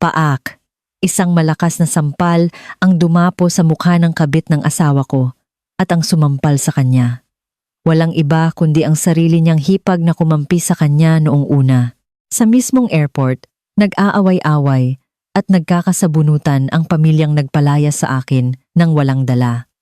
Paak. Isang malakas na sampal ang dumapo sa mukha ng kabit ng asawa ko at ang sumampal sa kanya. Walang iba kundi ang sarili niyang hipag na kumampi sa kanya noong una. Sa mismong airport, nag-aaway-away at nagkakasabunutan ang pamilyang nagpalaya sa akin nang walang dala.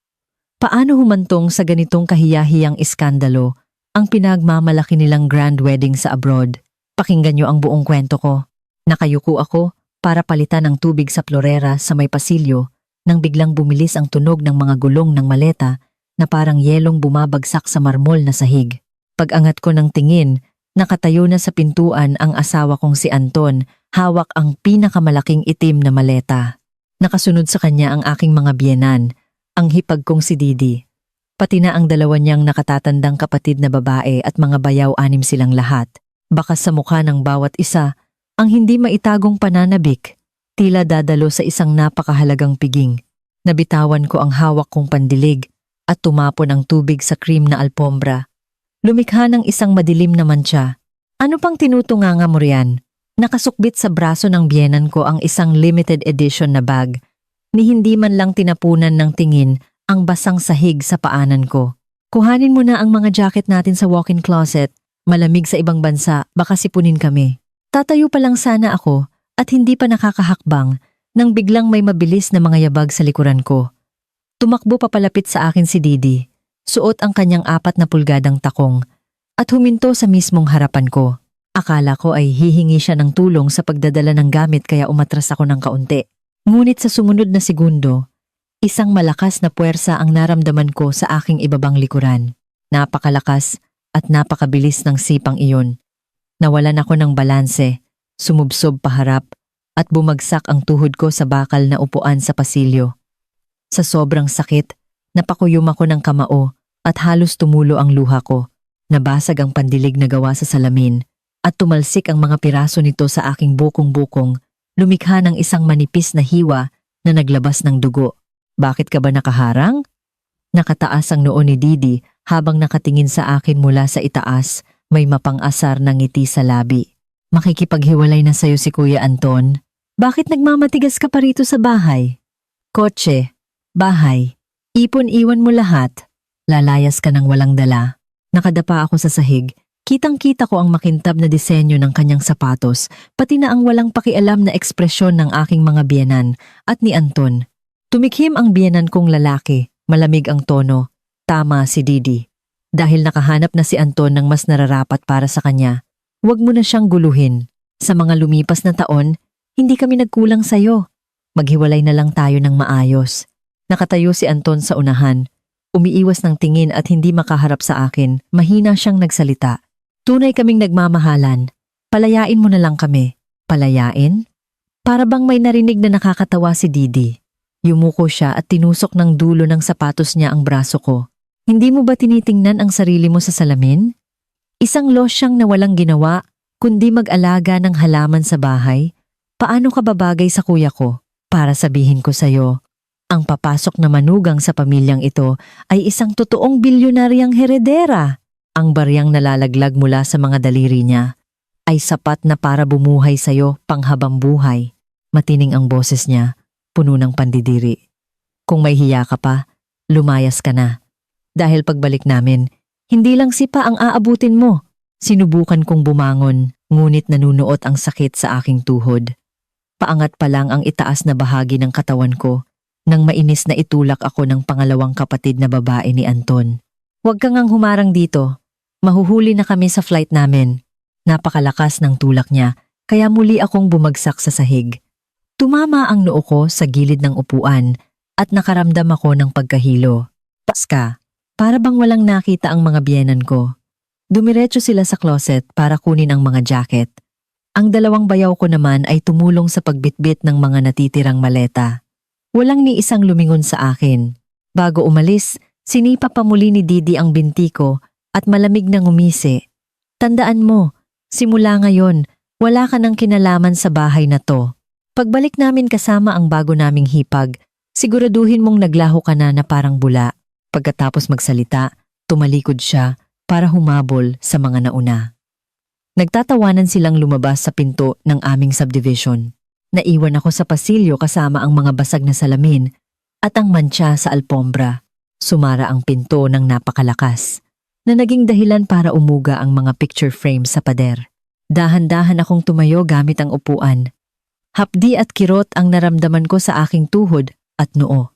Paano humantong sa ganitong kahiyahiyang iskandalo ang pinagmamalaki nilang grand wedding sa abroad? Pakinggan niyo ang buong kwento ko. Nakayuko ako para palitan ang tubig sa plorera sa may pasilyo nang biglang bumilis ang tunog ng mga gulong ng maleta na parang yelong bumabagsak sa marmol na sahig. Pag-angat ko ng tingin, nakatayo na sa pintuan ang asawa kong si Anton, hawak ang pinakamalaking itim na maleta. Nakasunod sa kanya ang aking mga biyenan, ang hipag kong si Didi. Pati na ang dalawa niyang nakatatandang kapatid na babae at mga bayaw-anim silang lahat. Bakas sa mukha ng bawat isa, ang hindi maitagong pananabik, tila dadalo sa isang napakahalagang piging. Nabitawan ko ang hawak kong pandilig at tumapon ang tubig sa cream na alpombra. Lumikha ng isang madilim na mantsa. Ano pang tinutunganga mo riyan? Nakasukbit sa braso ng biyenan ko ang isang limited edition na bag. Ni hindi man lang tinapunan ng tingin ang basang sahig sa paanan ko. Kuhanin mo na ang mga jacket natin sa walk-in closet. Malamig sa ibang bansa, baka sipunin kami. Tatayo pa lang sana ako at hindi pa nakakahakbang nang biglang may mabilis na mga yabag sa likuran ko. Tumakbo papalapit sa akin si Didi, suot ang kanyang 4 na pulgadang takong at huminto sa mismong harapan ko. Akala ko ay hihingi siya ng tulong sa pagdadala ng gamit kaya umatras ako ng kaunti. Ngunit sa sumunod na segundo, isang malakas na puwersa ang naramdaman ko sa aking ibabang likuran. Napakalakas at napakabilis ng sipang iyon. Nawalan ako ng balanse, sumubsob paharap at bumagsak ang tuhod ko sa bakal na upuan sa pasilyo. Sa sobrang sakit, napakuyom ako ng kamao at halos tumulo ang luha ko. Nabasag ang pandilig na gawa sa salamin at tumalsik ang mga piraso nito sa aking bukong-bukong, lumikha ng isang manipis na hiwa na naglabas ng dugo. Bakit ka ba nakaharang? Nakataas ang noo ni Didi habang nakatingin sa akin mula sa itaas. May mapang-asar na ngiti sa labi. Makikipaghiwalay na sa'yo si Kuya Anton. Bakit nagmamatigas ka pa rito sa bahay? Kotse, bahay, ipon-iwan mo lahat. Lalayas ka ng walang dala. Nakadapa ako sa sahig. Kitang-kita ko ang makintab na disenyo ng kanyang sapatos, pati na ang walang pakialam na ekspresyon ng aking mga biyenan at ni Anton. Tumikhim ang biyenan kong lalaki. Malamig ang tono. Tama si Didi. Dahil nakahanap na si Anton ng mas nararapat para sa kanya, huwag mo na siyang guluhin. Sa mga lumipas na taon, hindi kami nagkulang sa'yo. Maghiwalay na lang tayo ng maayos. Nakatayo si Anton sa unahan. Umiiwas ng tingin at hindi makaharap sa akin. Mahina siyang nagsalita. Tunay kaming nagmamahalan. Palayain mo na lang kami. Palayain? Para bang may narinig na nakakatawa si Didi. Yumuko siya at tinusok ng dulo ng sapatos niya ang braso ko. Hindi mo ba tinitingnan ang sarili mo sa salamin? Isang losyang na walang ginawa, kundi mag-alaga ng halaman sa bahay. Paano ka babagay sa kuya ko? Para sabihin ko sa'yo, ang papasok na manugang sa pamilyang ito ay isang totoong bilyonaryang heredera. Ang baryang nalalaglag mula sa mga daliri niya ay sapat na para bumuhay sa'yo panghabang buhay. Matining ang boses niya, puno ng pandidiri. Kung may hiya ka pa, lumayas ka na. Dahil pagbalik namin, hindi lang sipa ang aabutin mo. Sinubukan kong bumangon, ngunit nanunuot ang sakit sa aking tuhod. Paangat pa lang ang itaas na bahagi ng katawan ko nang mainis na itulak ako ng pangalawang kapatid na babae ni Anton. Huwag kang ngang humarang dito. Mahuhuli na kami sa flight namin. Napakalakas ng tulak niya, kaya muli akong bumagsak sa sahig. Tumama ang noo ko sa gilid ng upuan at nakaramdam ako ng pagkahilo. Paska. Para bang walang nakita ang mga biyenan ko. Dumiretso sila sa closet para kunin ang mga jacket. Ang dalawang bayaw ko naman ay tumulong sa pagbitbit ng mga natitirang maleta. Walang ni isang lumingon sa akin. Bago umalis, sinipa pa muli ni Didi ang binti ko at malamig na ngumisi. Tandaan mo, simula ngayon, wala ka ng kinalaman sa bahay na to. Pagbalik namin kasama ang bago naming hipag, siguraduhin mong naglaho ka na parang bula. Pagkatapos magsalita, tumalikod siya para humabol sa mga nauna. Nagtatawanan silang lumabas sa pinto ng aming subdivision. Naiwan ako sa pasilyo kasama ang mga basag na salamin at ang mantsa sa alpombra. Sumara ang pinto ng napakalakas na naging dahilan para umuga ang mga picture frame sa pader. Dahan-dahan akong tumayo gamit ang upuan. Hapdi at kirot ang naramdaman ko sa aking tuhod at noo.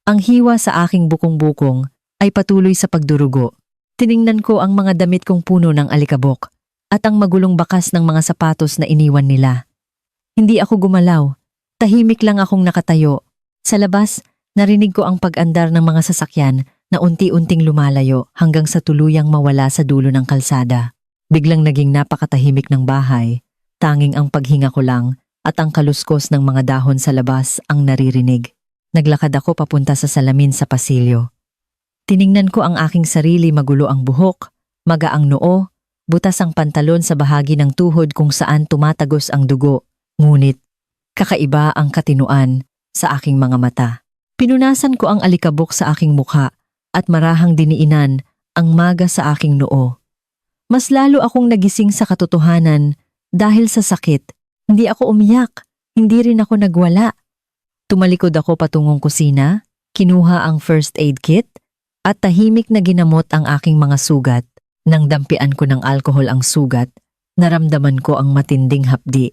Ang hiwa sa aking bukong-bukong ay patuloy sa pagdurugo. Tiningnan ko ang mga damit kong puno ng alikabok at ang magulong bakas ng mga sapatos na iniwan nila. Hindi ako gumalaw. Tahimik lang akong nakatayo. Sa labas, narinig ko ang pag-andar ng mga sasakyan na unti-unting lumalayo hanggang sa tuluyang mawala sa dulo ng kalsada. Biglang naging napakatahimik ng bahay. Tanging ang paghinga ko lang at ang kaluskos ng mga dahon sa labas ang naririnig. Naglakad ako papunta sa salamin sa pasilyo. Tiningnan ko ang aking sarili, magulo ang buhok, maga ang noo, butas ang pantalon sa bahagi ng tuhod kung saan tumatagos ang dugo. Ngunit, kakaiba ang katinuan sa aking mga mata. Pinunasan ko ang alikabok sa aking mukha at marahang diniinan ang maga sa aking noo. Mas lalo akong nagising sa katotohanan dahil sa sakit. Hindi ako umiyak, hindi rin ako nagwala. Tumalikod ako patungong kusina, kinuha ang first aid kit at tahimik na ginamot ang aking mga sugat. Nang dampian ko ng alkohol ang sugat, naramdaman ko ang matinding hapdi.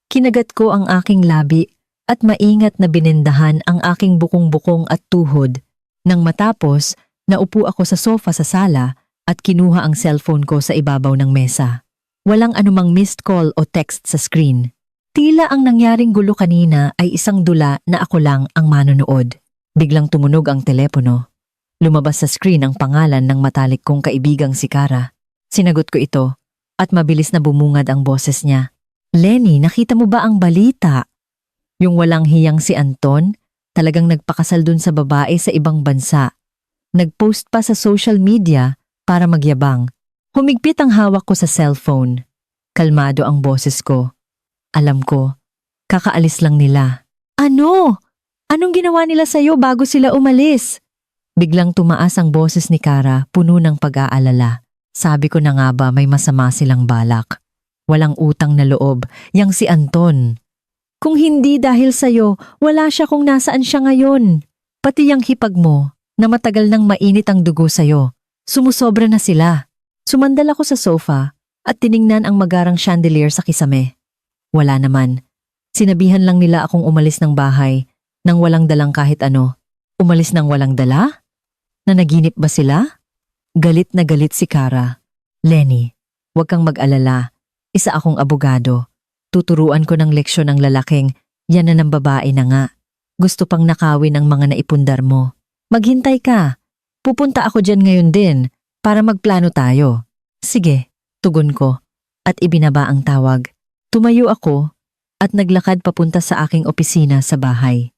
Kinagat ko ang aking labi at maingat na binindahan ang aking bukong-bukong at tuhod. Nang matapos, naupo ako sa sofa sa sala at kinuha ang cellphone ko sa ibabaw ng mesa. Walang anumang missed call o text sa screen. Tila ang nangyaring gulo kanina ay isang dula na ako lang ang manonood. Biglang tumunog ang telepono. Lumabas sa screen ang pangalan ng matalik kong kaibigang si Kara. Sinagot ko ito at mabilis na bumungad ang boses niya. Lenny, nakita mo ba ang balita? Yung walang hiyang si Anton, talagang nagpakasal dun sa babae sa ibang bansa. Nagpost pa sa social media para magyabang. Humigpit ang hawak ko sa cellphone. Kalmado ang boses ko. Alam ko, kakaalis lang nila. Ano? Anong ginawa nila sa'yo bago sila umalis? Biglang tumaas ang boses ni Kara, puno ng pag-aalala. Sabi ko na nga ba may masama silang balak. Walang utang na loob, yang si Anton. Kung hindi dahil sa'yo, wala siya kung nasaan siya ngayon. Pati yang hipag mo, na matagal nang mainit ang dugo sa'yo. Sumusobra na sila. Sumandal ako sa sofa at tiningnan ang magarang chandelier sa kisame. Wala naman. Sinabihan lang nila akong umalis ng bahay nang walang dalang kahit ano. Umalis nang walang dala? Nanaginip ba sila? Galit na galit si Kara. Lenny, huwag kang mag-alala. Isa akong abogado. Tuturuan ko ng leksyon ng lalaking, yan na ng babae na nga. Gusto pang nakawin ang mga naipundar mo. Maghintay ka. Pupunta ako dyan ngayon din para magplano tayo. Sige, tugon ko at ibinaba ang tawag. Tumayo ako at naglakad papunta sa aking opisina sa bahay.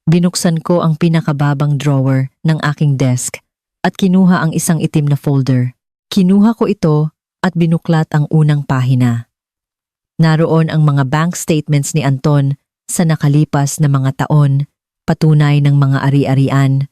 Binuksan ko ang pinakababang drawer ng aking desk at kinuha ang isang itim na folder. Kinuha ko ito at binuklat ang unang pahina. Naroon ang mga bank statements ni Anton sa nakalipas na mga taon, patunay ng mga ari-arian,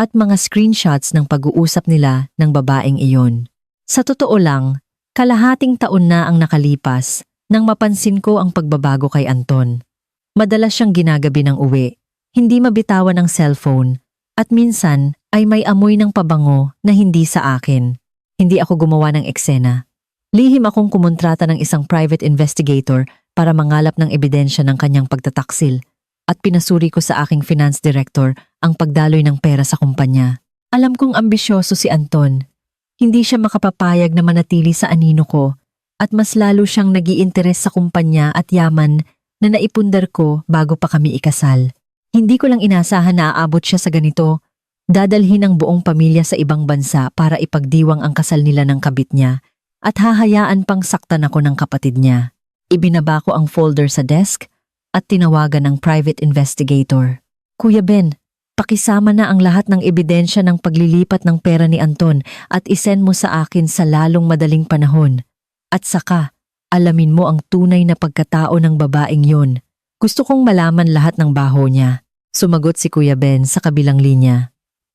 at mga screenshots ng pag-uusap nila ng babaeng iyon. Sa totoo lang, kalahating taon na ang nakalipas nang mapansin ko ang pagbabago kay Anton. Madalas siyang ginagabi ng uwi, hindi mabitawan ang cellphone, at minsan ay may amoy ng pabango na hindi sa akin. Hindi ako gumawa ng eksena. Lihim akong kumontrata ng isang private investigator para mangalap ng ebidensya ng kanyang pagtataksil at pinasuri ko sa aking finance director ang pagdaloy ng pera sa kumpanya. Alam kong ambisyoso si Anton. Hindi siya makapapayag na manatili sa anino ko at mas lalo siyang nag-iinteres sa kumpanya at yaman na naipundar ko bago pa kami ikasal. Hindi ko lang inasahan na aabot siya sa ganito. Dadalhin ang buong pamilya sa ibang bansa para ipagdiwang ang kasal nila ng kabit niya at hahayaan pang saktan ako ng kapatid niya. Ibinaba ko ang folder sa desk at tinawagan ng private investigator. Kuya Ben, pakisama na ang lahat ng ebidensya ng paglilipat ng pera ni Anton at isend mo sa akin sa lalong madaling panahon. At saka, alamin mo ang tunay na pagkatao ng babaeng yon. Gusto kong malaman lahat ng baho niya. Sumagot si Kuya Ben sa kabilang linya.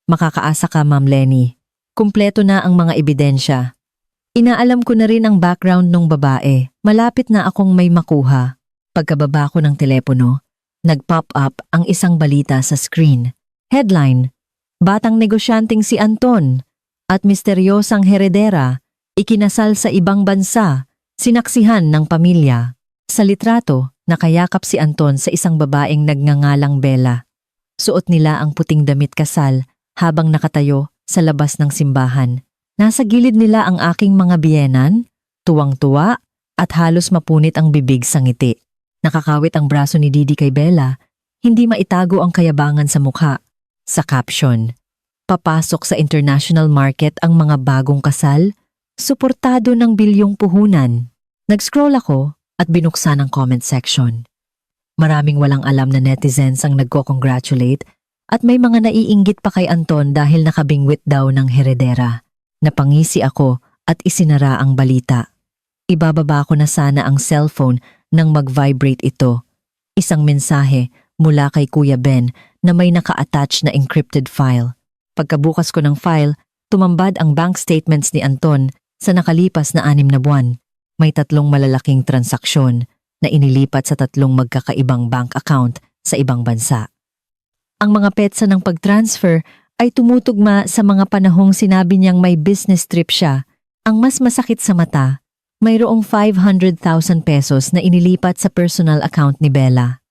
Makakaasa ka, Ma'am Lenny. Kumpleto na ang mga ebidensya. Inaalam ko na rin ang background ng babae. Malapit na akong may makuha. Pagkababa ko ng telepono, nag-pop up ang isang balita sa screen. Headline, Batang negosyanteng si Anton at misteryosang heredera ikinasal sa ibang bansa, sinaksihan ng pamilya. Sa litrato, nakayakap si Anton sa isang babaeng nagngangalang Bella. Suot nila ang puting damit kasal habang nakatayo sa labas ng simbahan. Nasa gilid nila ang aking mga biyenan, tuwang-tuwa at halos mapunit ang bibig sa ngiti. Nakakawit ang braso ni Didi kay Bella, hindi maitago ang kayabangan sa mukha. Sa caption, papasok sa international market ang mga bagong kasal, suportado ng bilyong puhunan. Nag-scroll ako at binuksan ang comment section. Maraming walang alam na netizens ang nagko-congratulate at may mga naiinggit pa kay Anton dahil nakabingwit daw ng heredera. Napangisi ako at isinara ang balita. Ibababa ko na sana ang cellphone nang mag-vibrate ito. Isang mensahe mula kay Kuya Ben na may naka-attach na encrypted file. Pagkabukas ko ng file, tumambad ang bank statements ni Anton sa nakalipas na 6 na buwan. May 3 malalaking transaksyon na inilipat sa 3 magkakaibang bank account sa ibang bansa. Ang mga petsa ng pag-transfer ay tumutugma sa mga panahong sinabi niyang may business trip siya. Ang mas masakit sa mata, mayroong 500,000 pesos na inilipat sa personal account ni Bella.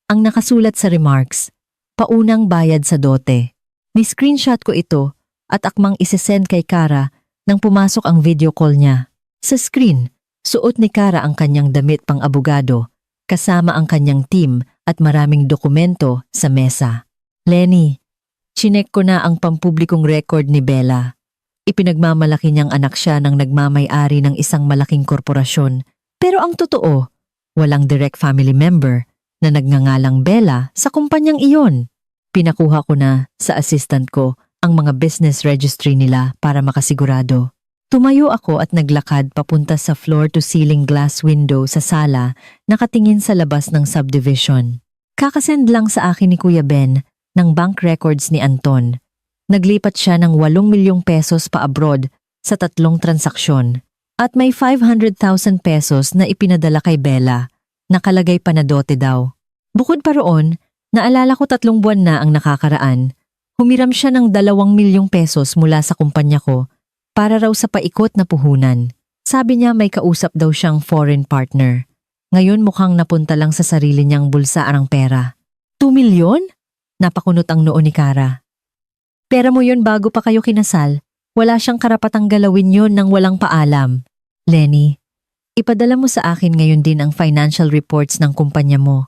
Ang nakasulat sa remarks, paunang bayad sa dote. Ni-screenshot ko ito at akmang isesend kay Kara nang pumasok ang video call niya. Sa screen, suot ni Kara ang kanyang damit pang abogado, kasama ang kanyang team at maraming dokumento sa mesa. Lenny, chinek ko na ang pampublikong record ni Bella. Ipinagmamalaki niyang anak siya ng nagmamay-ari ng isang malaking korporasyon. Pero ang totoo, walang direct family member na nagngangalang Bella sa kumpanyang iyon. Pinakuha ko na sa assistant ko ang mga business registry nila para makasigurado. Tumayo ako at naglakad papunta sa floor-to-ceiling glass window sa sala nakatingin sa labas ng subdivision. Kakasend lang sa akin ni Kuya Ben ng bank records ni Anton. Naglipat siya ng 8 milyong pesos pa abroad sa 3 transaksyon at may 500,000 pesos na ipinadala kay Bella. Nakalagay pa na dote daw. Bukod pa roon, naalala ko 3 buwan na ang nakakaraan. Humiram siya ng 2 milyong pesos mula sa kumpanya ko para raw sa paikot na puhunan. Sabi niya may kausap daw siyang foreign partner. Ngayon mukhang napunta lang sa sarili niyang bulsa ang pera. 2 milyon? Napakunot ang noo ni Kara. Pera mo yun bago pa kayo kinasal. Wala siyang karapatang galawin yun nang walang paalam. Lenny, ipadala mo sa akin ngayon din ang financial reports ng kumpanya mo.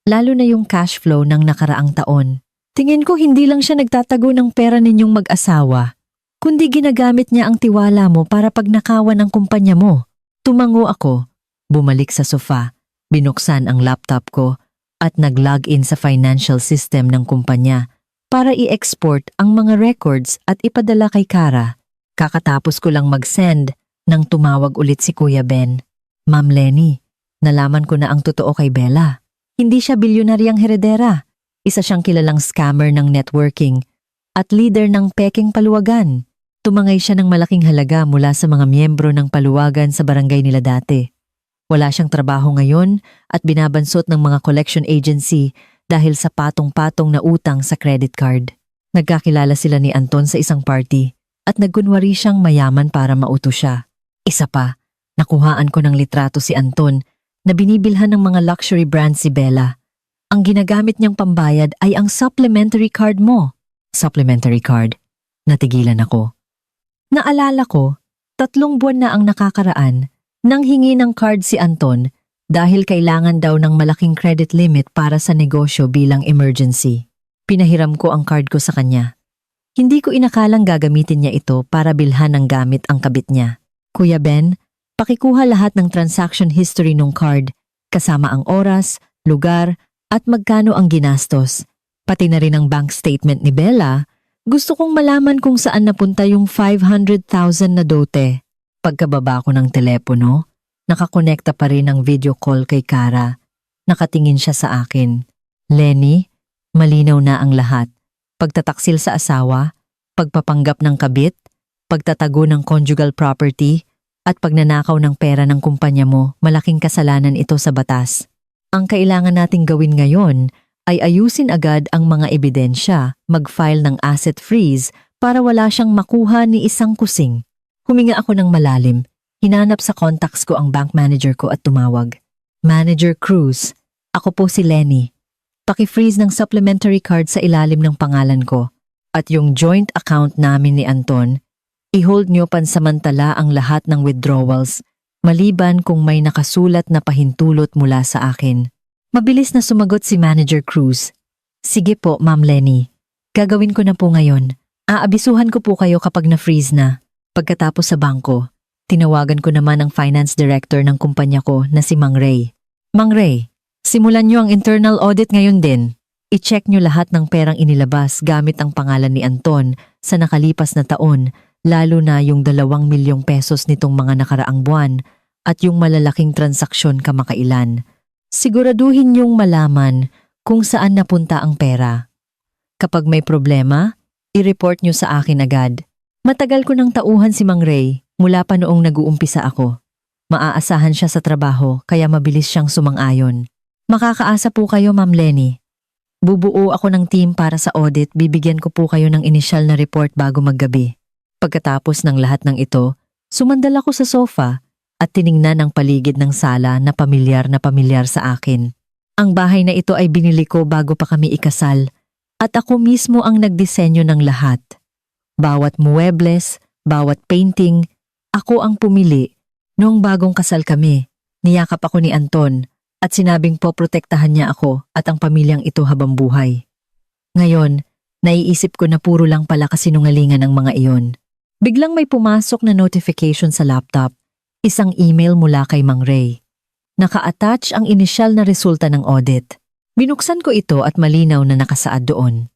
Lalo na yung cash flow ng nakaraang taon. Tingin ko hindi lang siya nagtatago ng pera ninyong mag-asawa, kundi ginagamit niya ang tiwala mo para pagnakawan ang kumpanya mo. Tumango ako, bumalik sa sofa, binuksan ang laptop ko at nag-log in sa financial system ng kumpanya para i-export ang mga records at ipadala kay Kara. Kakatapos ko lang mag-send nang tumawag ulit si Kuya Ben. Ma'am Lenny, nalaman ko na ang totoo kay Bella. Hindi siya bilyonaryang heredera. Isa siyang kilalang scammer ng networking at leader ng peking paluwagan. Tumangay siya ng malaking halaga mula sa mga miyembro ng paluwagan sa barangay nila dati. Wala siyang trabaho ngayon at binabansot ng mga collection agency dahil sa patong-patong na utang sa credit card. Nagkakilala sila ni Anton sa isang party at nagkunwari siyang mayaman para mauto siya. Isa pa, nakuhaan ko ng litrato si Anton na binibilhan ng mga luxury brand si Bella. Ang ginagamit niyang pambayad ay ang supplementary card mo. Supplementary card. Natigilan ako. Naalala ko, 3 buwan na ang nakakaraan nang hingi ng card si Anton dahil kailangan daw ng malaking credit limit para sa negosyo bilang emergency. Pinahiram ko ang card ko sa kanya. Hindi ko inakalang gagamitin niya ito para bilhan ng gamit ang kabit niya. Kuya Ben, pakikuha lahat ng transaction history ng card, kasama ang oras, lugar, at magkano ang ginastos. Pati na rin ang bank statement ni Bella. Gusto kong malaman kung saan napunta yung 500,000 na dote. Pagkababa ko ng telepono, nakakonekta pa rin ang video call kay Kara. Nakatingin siya sa akin. Lenny, malinaw na ang lahat. Pagtataksil sa asawa, pagpapanggap ng kabit, pagtatago ng conjugal property, at pagnanakaw ng pera ng kumpanya mo, malaking kasalanan ito sa batas. Ang kailangan nating gawin ngayon ay ayusin agad ang mga ebidensya, mag-file ng asset freeze para wala siyang makuha ni isang kusing. Huminga ako ng malalim, hinanap sa contacts ko ang bank manager ko at tumawag. Manager Cruz, ako po si Lenny. Paki-freeze ng supplementary card sa ilalim ng pangalan ko at yung joint account namin ni Anton, i-hold nyo pansamantala ang lahat ng withdrawals maliban kung may nakasulat na pahintulot mula sa akin. Mabilis na sumagot si Manager Cruz. Sige po, Ma'am Lenny. Gagawin ko na po ngayon. Aabisuhan ko po kayo kapag na-freeze na. Pagkatapos sa bangko, tinawagan ko naman ang finance director ng kumpanya ko na si Mang Ray. Mang Ray, simulan niyo ang internal audit ngayon din. I-check niyo lahat ng perang inilabas gamit ang pangalan ni Anton sa nakalipas na taon, lalo na yung 2 milyong pesos nitong mga nakaraang buwan at yung malalaking transaksyon kamakailan. Siguraduhin niyong malaman kung saan napunta ang pera. Kapag may problema, i-report niyo sa akin agad. Matagal ko nang tauhan si Mang Ray mula pa noong nag-uumpisa ako. Maaasahan siya sa trabaho kaya mabilis siyang sumang-ayon. Makakaasa po kayo, Ma'am Lenny. Bubuo ako ng team para sa audit, bibigyan ko po kayo ng inisyal na report bago maggabi. Pagkatapos ng lahat ng ito, sumandal ako sa sofa at tiningnan ang paligid ng sala na pamilyar sa akin. Ang bahay na ito ay binili ko bago pa kami ikasal at ako mismo ang nagdisenyo ng lahat. Bawat muebles, bawat painting, ako ang pumili. Noong bagong kasal kami, niyakap ako ni Anton at sinabing poprotektahan niya ako at ang pamilyang ito habang buhay. Ngayon, naiisip ko na puro lang pala kasinungalingan ng mga iyon. Biglang may pumasok na notification sa laptop. Isang email mula kay Mang Ray. Naka-attach ang inisyal na resulta ng audit. Binuksan ko ito at malinaw na nakasaad doon.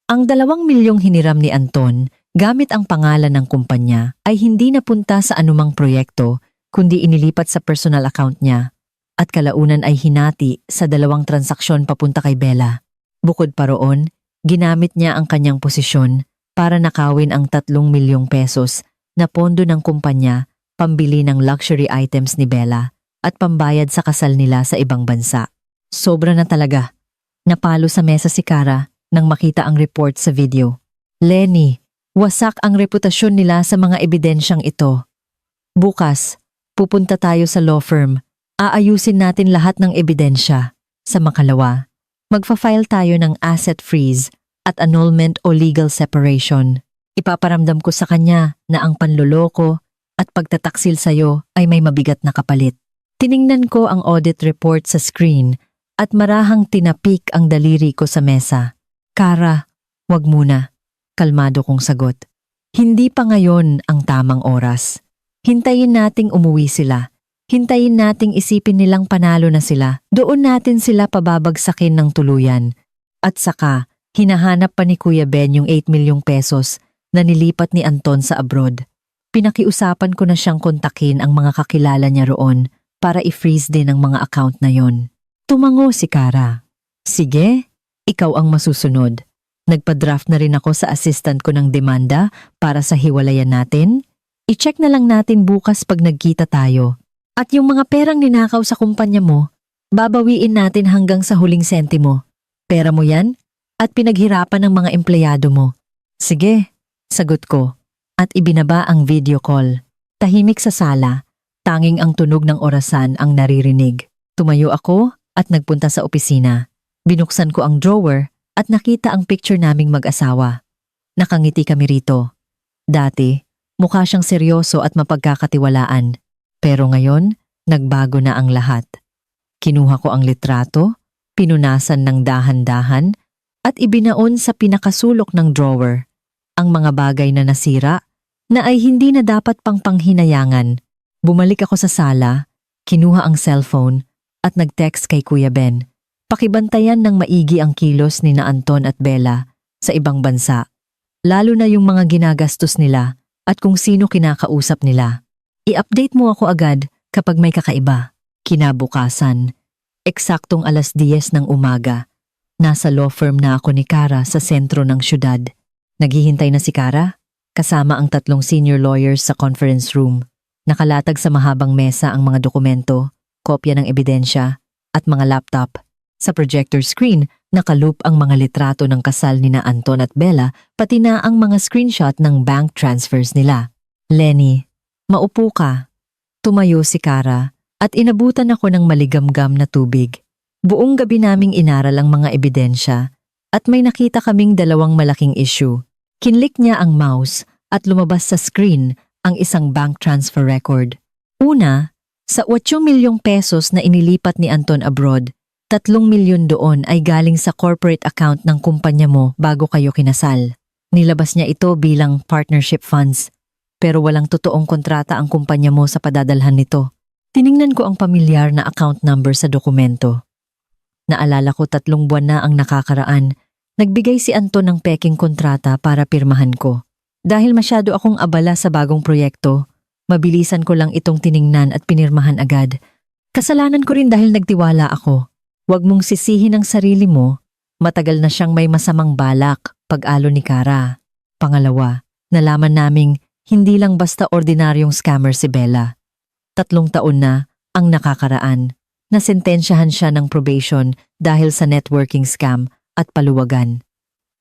Ang 2 milyong hiniram ni Anton gamit ang pangalan ng kumpanya ay hindi napunta sa anumang proyekto kundi inilipat sa personal account niya at kalaunan ay hinati sa 2 transaksyon papunta kay Bella. Bukod pa roon, ginamit niya ang kanyang posisyon para nakawin ang 3 milyong pesos na pondo ng kumpanya pambili ng luxury items ni Bella at pambayad sa kasal nila sa ibang bansa. Sobra na talaga. Napalo sa mesa si Cara nang makita ang report sa video. Lenny, wasak ang reputasyon nila sa mga ebidensyang ito. Bukas, pupunta tayo sa law firm. Aayusin natin lahat ng ebidensya. Sa makalawa, magfa-file tayo ng asset freeze at annulment o legal separation. Ipaparamdam ko sa kanya na ang panloloko at pagtataksil sa'yo ay may mabigat na kapalit. Tiningnan ko ang audit report sa screen at marahang tinapik ang daliri ko sa mesa. Cara, wag muna. Kalmado kong sagot. Hindi pa ngayon ang tamang oras. Hintayin nating umuwi sila. Hintayin nating isipin nilang panalo na sila. Doon natin sila pababagsakin ng tuluyan. At saka, hinahanap pa ni Kuya Ben yung 8 milyong pesos na nilipat ni Anton sa abroad. Pinakiusapan ko na siyang kontakin ang mga kakilala niya roon para i-freeze din ang mga account na yon. Tumango si Cara. Sige, ikaw ang masusunod. Nagpa-draft na rin ako sa assistant ko ng demanda para sa hiwalayan natin. I-check na lang natin bukas pag nagkita tayo. At yung mga perang ninakaw sa kumpanya mo, babawiin natin hanggang sa huling sentimo. Pera mo yan at pinaghirapan ng mga empleyado mo. Sige, sagot ko. At ibinaba ang video call. Tahimik sa sala, tanging ang tunog ng orasan ang naririnig. Tumayo ako at nagpunta sa opisina. Binuksan ko ang drawer at nakita ang picture naming mag-asawa. Nakangiti kami rito. Dati, mukha siyang seryoso at mapagkakatiwalaan. Pero ngayon, nagbago na ang lahat. Kinuha ko ang litrato, pinunasan ng dahan-dahan, at ibinaon sa pinakasulok ng drawer. Ang mga bagay na nasira, na ay hindi na dapat pang panghinayangan. Bumalik ako sa sala, kinuha ang cellphone, at nag-text kay Kuya Ben. Pakibantayan ng maigi ang kilos ni na Anton at Bella sa ibang bansa. Lalo na yung mga ginagastos nila at kung sino kinakausap nila. I-update mo ako agad kapag may kakaiba. Kinabukasan, eksaktong 10:00 ng umaga, nasa law firm na ako ni Cara sa sentro ng syudad. Naghihintay na si Cara, kasama ang 3 senior lawyers sa conference room. Nakalatag sa mahabang mesa ang mga dokumento, kopya ng ebidensya, at mga laptop. Sa projector screen, nakaloop ang mga litrato ng kasal nina Anton at Bella, pati na ang mga screenshot ng bank transfers nila. Lenny, maupo ka. Tumayo si Kara at inabutan ako ng maligamgam na tubig. Buong gabi naming inaral ang mga ebidensya at may nakita kaming dalawang malaking issue. Kinlik niya ang mouse at lumabas sa screen ang isang bank transfer record. Una, sa 8 milyong pesos na inilipat ni Anton abroad, 3 milyon doon ay galing sa corporate account ng kumpanya mo bago kayo kinasal. Nilabas niya ito bilang partnership funds, pero walang totoong kontrata ang kumpanya mo sa padadalhan nito. Tiningnan ko ang pamilyar na account number sa dokumento. Naalala ko 3 buwan na ang nakakaraan. Nagbigay si Anton ng peking kontrata para pirmahan ko. Dahil masyado akong abala sa bagong proyekto, mabilisan ko lang itong tiningnan at pinirmahan agad. Kasalanan ko rin dahil nagtiwala ako. Huwag mong sisihin ang sarili mo, matagal na siyang may masamang balak pag-alo ni Kara. Pangalawa, nalaman naming hindi lang basta ordinaryong scammer si Bella. 3 taon na ang nakakaraan. Nasentensyahan siya ng probation dahil sa networking scam at paluwagan.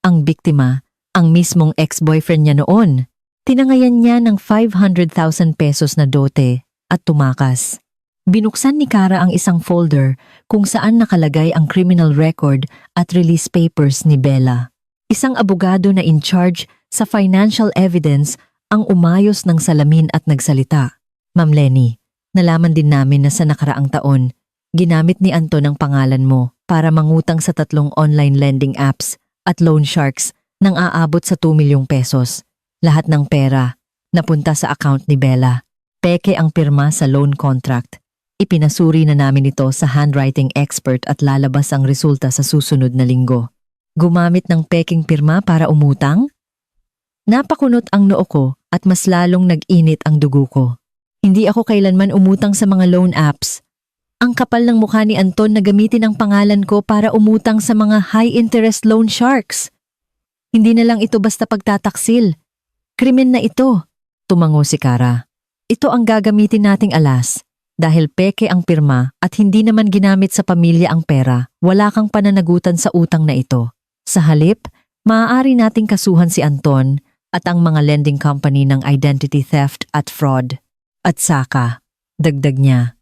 Ang biktima, ang mismong ex-boyfriend niya noon, tinangayan niya ng 500,000 pesos na dote at tumakas. Binuksan ni Kara ang isang folder kung saan nakalagay ang criminal record at release papers ni Bella. Isang abogado na in charge sa financial evidence ang umayos ng salamin at nagsalita. Ma'am Lenny, nalaman din namin na sa nakaraang taon, ginamit ni Anton ang pangalan mo para mangutang sa 3 online lending apps at loan sharks nang aabot sa 2 milyong pesos. Lahat ng pera napunta sa account ni Bella. Peke ang pirma sa loan contract. Ipinasuri na namin ito sa handwriting expert at lalabas ang resulta sa susunod na linggo. Gumamit ng peking pirma para umutang? Napakunot ang noo ko at mas lalong nag-init ang dugo ko. Hindi ako kailanman umutang sa mga loan apps. Ang kapal ng mukha ni Anton na gamitin ang pangalan ko para umutang sa mga high-interest loan sharks. Hindi na lang ito basta pagtataksil. Krimen na ito. Tumango si Kara. Ito ang gagamitin nating alas. Dahil peke ang pirma at hindi naman ginamit sa pamilya ang pera, wala kang pananagutan sa utang na ito. Sa halip, maaari nating kasuhan si Anton at ang mga lending company ng identity theft at fraud. At saka, dagdag niya,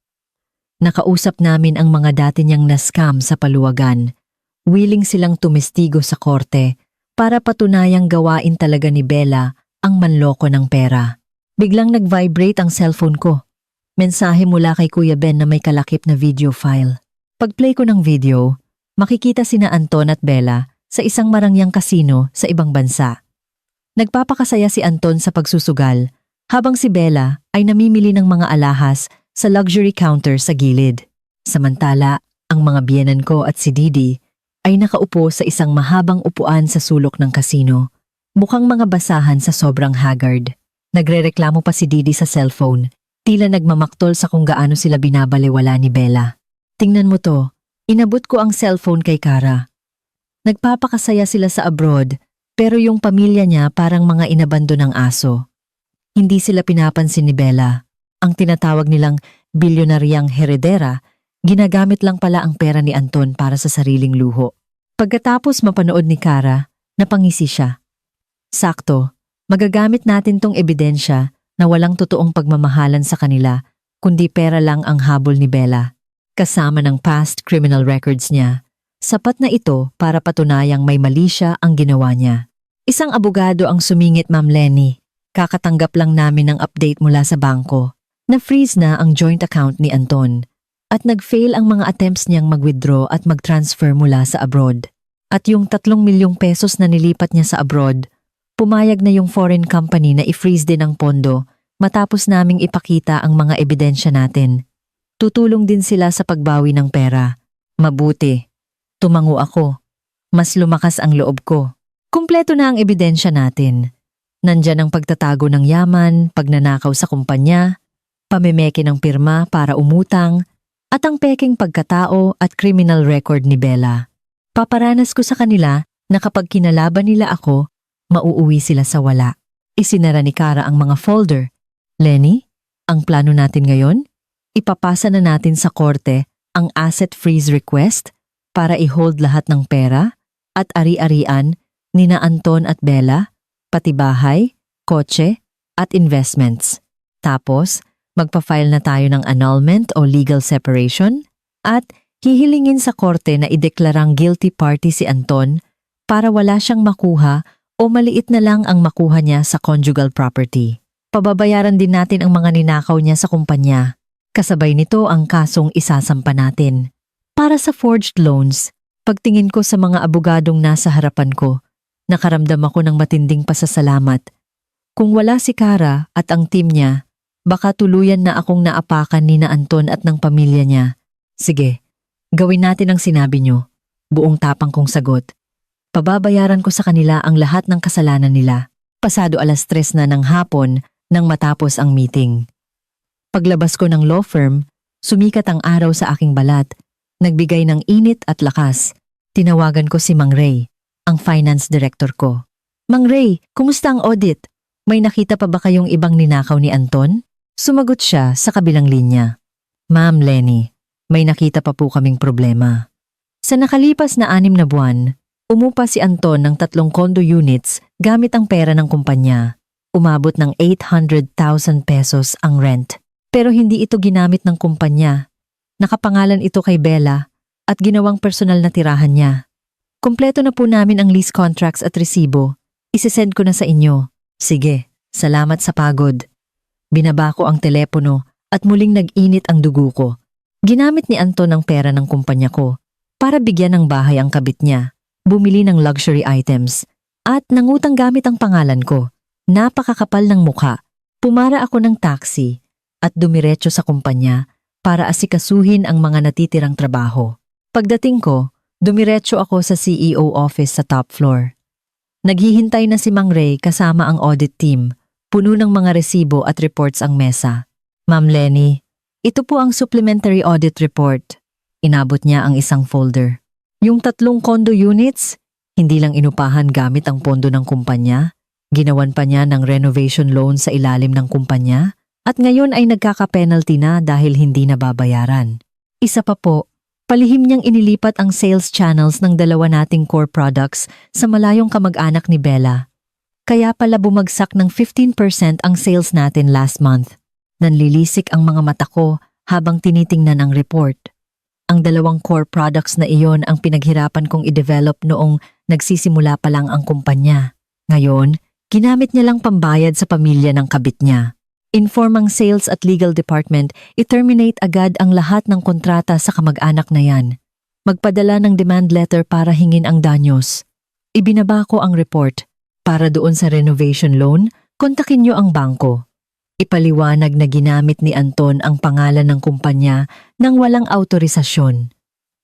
nakausap namin ang mga dati niyang na-scam sa paluwagan. Willing silang tumestigo sa korte para patunayang gawain talaga ni Bella ang manloko ng pera. Biglang nag-vibrate ang cellphone ko. Mensahe mula kay Kuya Ben na may kalakip na video file. Pag-play ko ng video, makikita sina Anton at Bella sa isang marangyang kasino sa ibang bansa. Nagpapakasaya si Anton sa pagsusugal, habang si Bella ay namimili ng mga alahas sa luxury counter sa gilid. Samantala, ang mga biyenan ko at si Didi ay nakaupo sa isang mahabang upuan sa sulok ng kasino. Mukhang mga basahan sa sobrang haggard. Nagrereklamo pa si Didi sa cellphone. Tila nagmamaktol sa kung gaano sila binabalewala ni Bella. Tingnan mo to, inabot ko ang cellphone kay Kara. Nagpapakasaya sila sa abroad, pero yung pamilya niya parang mga inabandon ng aso. Hindi sila pinapansin ni Bella. Ang tinatawag nilang bilyonaryang heredera, ginagamit lang pala ang pera ni Anton para sa sariling luho. Pagkatapos mapanood ni Kara, napangisi siya. Sakto, magagamit natin tong ebidensya na walang totoong pagmamahalan sa kanila, kundi pera lang ang habol ni Bella. Kasama ng past criminal records niya, sapat na ito para patunayang may mali siya ang ginawa niya. Isang abogado ang sumingit, Ma'am Lenny. Kakatanggap lang namin ng update mula sa bangko. Na-freeze na ang joint account ni Anton at nag-fail ang mga attempts niyang mag-withdraw at mag-transfer mula sa abroad. At yung 3 milyong pesos na nilipat niya sa abroad, pumayag na yung foreign company na i-freeze din ang pondo matapos naming ipakita ang mga ebidensya natin. Tutulong din sila sa pagbawi ng pera. Mabuti. Tumango ako. Mas lumakas ang loob ko. Kumpleto na ang ebidensya natin. Nandyan ang pagtatago ng yaman, pagnanakaw sa kumpanya, pamemeke ng pirma para umutang, at ang peking pagkatao at criminal record ni Bella. Paparanas ko sa kanila na kapag kinalaban nila ako, mauuwi sila sa wala. Isinara ni Kara ang mga folder. Lenny, ang plano natin ngayon? Ipapasa na natin sa korte ang asset freeze request para i-hold lahat ng pera at ari-arian nina Anton at Bella, pati bahay, kotse at investments. Tapos, magpa-file na tayo ng annulment o legal separation at hihilingin sa korte na ideklarang guilty party si Anton para wala siyang makuha o maliit na lang ang makuha niya sa conjugal property. Pababayaran din natin ang mga ninakaw niya sa kumpanya. Kasabay nito ang kasong isasampa natin. Para sa forged loans, pagtingin ko sa mga abogadong nasa harapan ko, nakaramdam ako ng matinding pasasalamat. Kung wala si Kara at ang team niya, baka tuluyan na akong naapakan ni na Anton at ng pamilya niya. Sige, gawin natin ang sinabi niyo. Buong tapang kong sagot. Pababayaran ko sa kanila ang lahat ng kasalanan nila. Pasado 3:00 na ng hapon nang matapos ang meeting. Paglabas ko ng law firm, sumikat ang araw sa aking balat. Nagbigay ng init at lakas. Tinawagan ko si Mang Ray, ang finance director ko. Mang Ray, kumusta ang audit? May nakita pa ba kayong ibang ninakaw ni Anton? Sumagot siya sa kabilang linya. Ma'am Lenny, may nakita pa po kaming problema. Sa nakalipas na 6 na buwan, umupa si Anton ng 3 condo units gamit ang pera ng kumpanya. Umabot ng 800,000 pesos ang rent. Pero hindi ito ginamit ng kumpanya. Nakapangalan ito kay Bella at ginawang personal na tirahan niya. Kumpleto na po namin ang lease contracts at resibo. Isesend ko na sa inyo. Sige, salamat sa pagod. Binaba ko ang telepono at muling nag-init ang dugo ko. Ginamit ni Anton ang pera ng kumpanya ko para bigyan ng bahay ang kabit niya, bumili ng luxury items, at nangutang gamit ang pangalan ko. Napakakapal ng mukha. Pumara ako ng taxi at dumiretso sa kumpanya para asikasuhin ang mga natitirang trabaho. Pagdating ko, dumiretso ako sa CEO office sa top floor. Naghihintay na si Mang Ray kasama ang audit team. Puno ng mga resibo at reports ang mesa. Ma'am Lenny, ito po ang supplementary audit report. Inabot niya ang isang folder. Yung 3 condo units, hindi lang inupahan gamit ang pondo ng kumpanya. Ginawan pa niya ng renovation loan sa ilalim ng kumpanya. At ngayon ay nagkaka-penalty na dahil hindi nababayaran. Isa pa po, palihim niyang inilipat ang sales channels ng 2 nating core products sa malayong kamag-anak ni Bella. Kaya pala bumagsak ng 15% ang sales natin last month. Nanlilisik ang mga mata ko habang tinitingnan ang report. Ang 2 core products na iyon ang pinaghirapan kong i-develop noong nagsisimula pa lang ang kumpanya. Ngayon, ginamit niya lang pambayad sa pamilya ng kabit niya. Inform ang sales at legal department, i-terminate agad ang lahat ng kontrata sa kamag-anak na yan. Magpadala ng demand letter para hingin ang danyos. Ibinaba ko ang report. Para doon sa renovation loan, kontakin niyo ang bangko. Ipaliwanag na ginamit ni Anton ang pangalan ng kumpanya nang walang autorisasyon.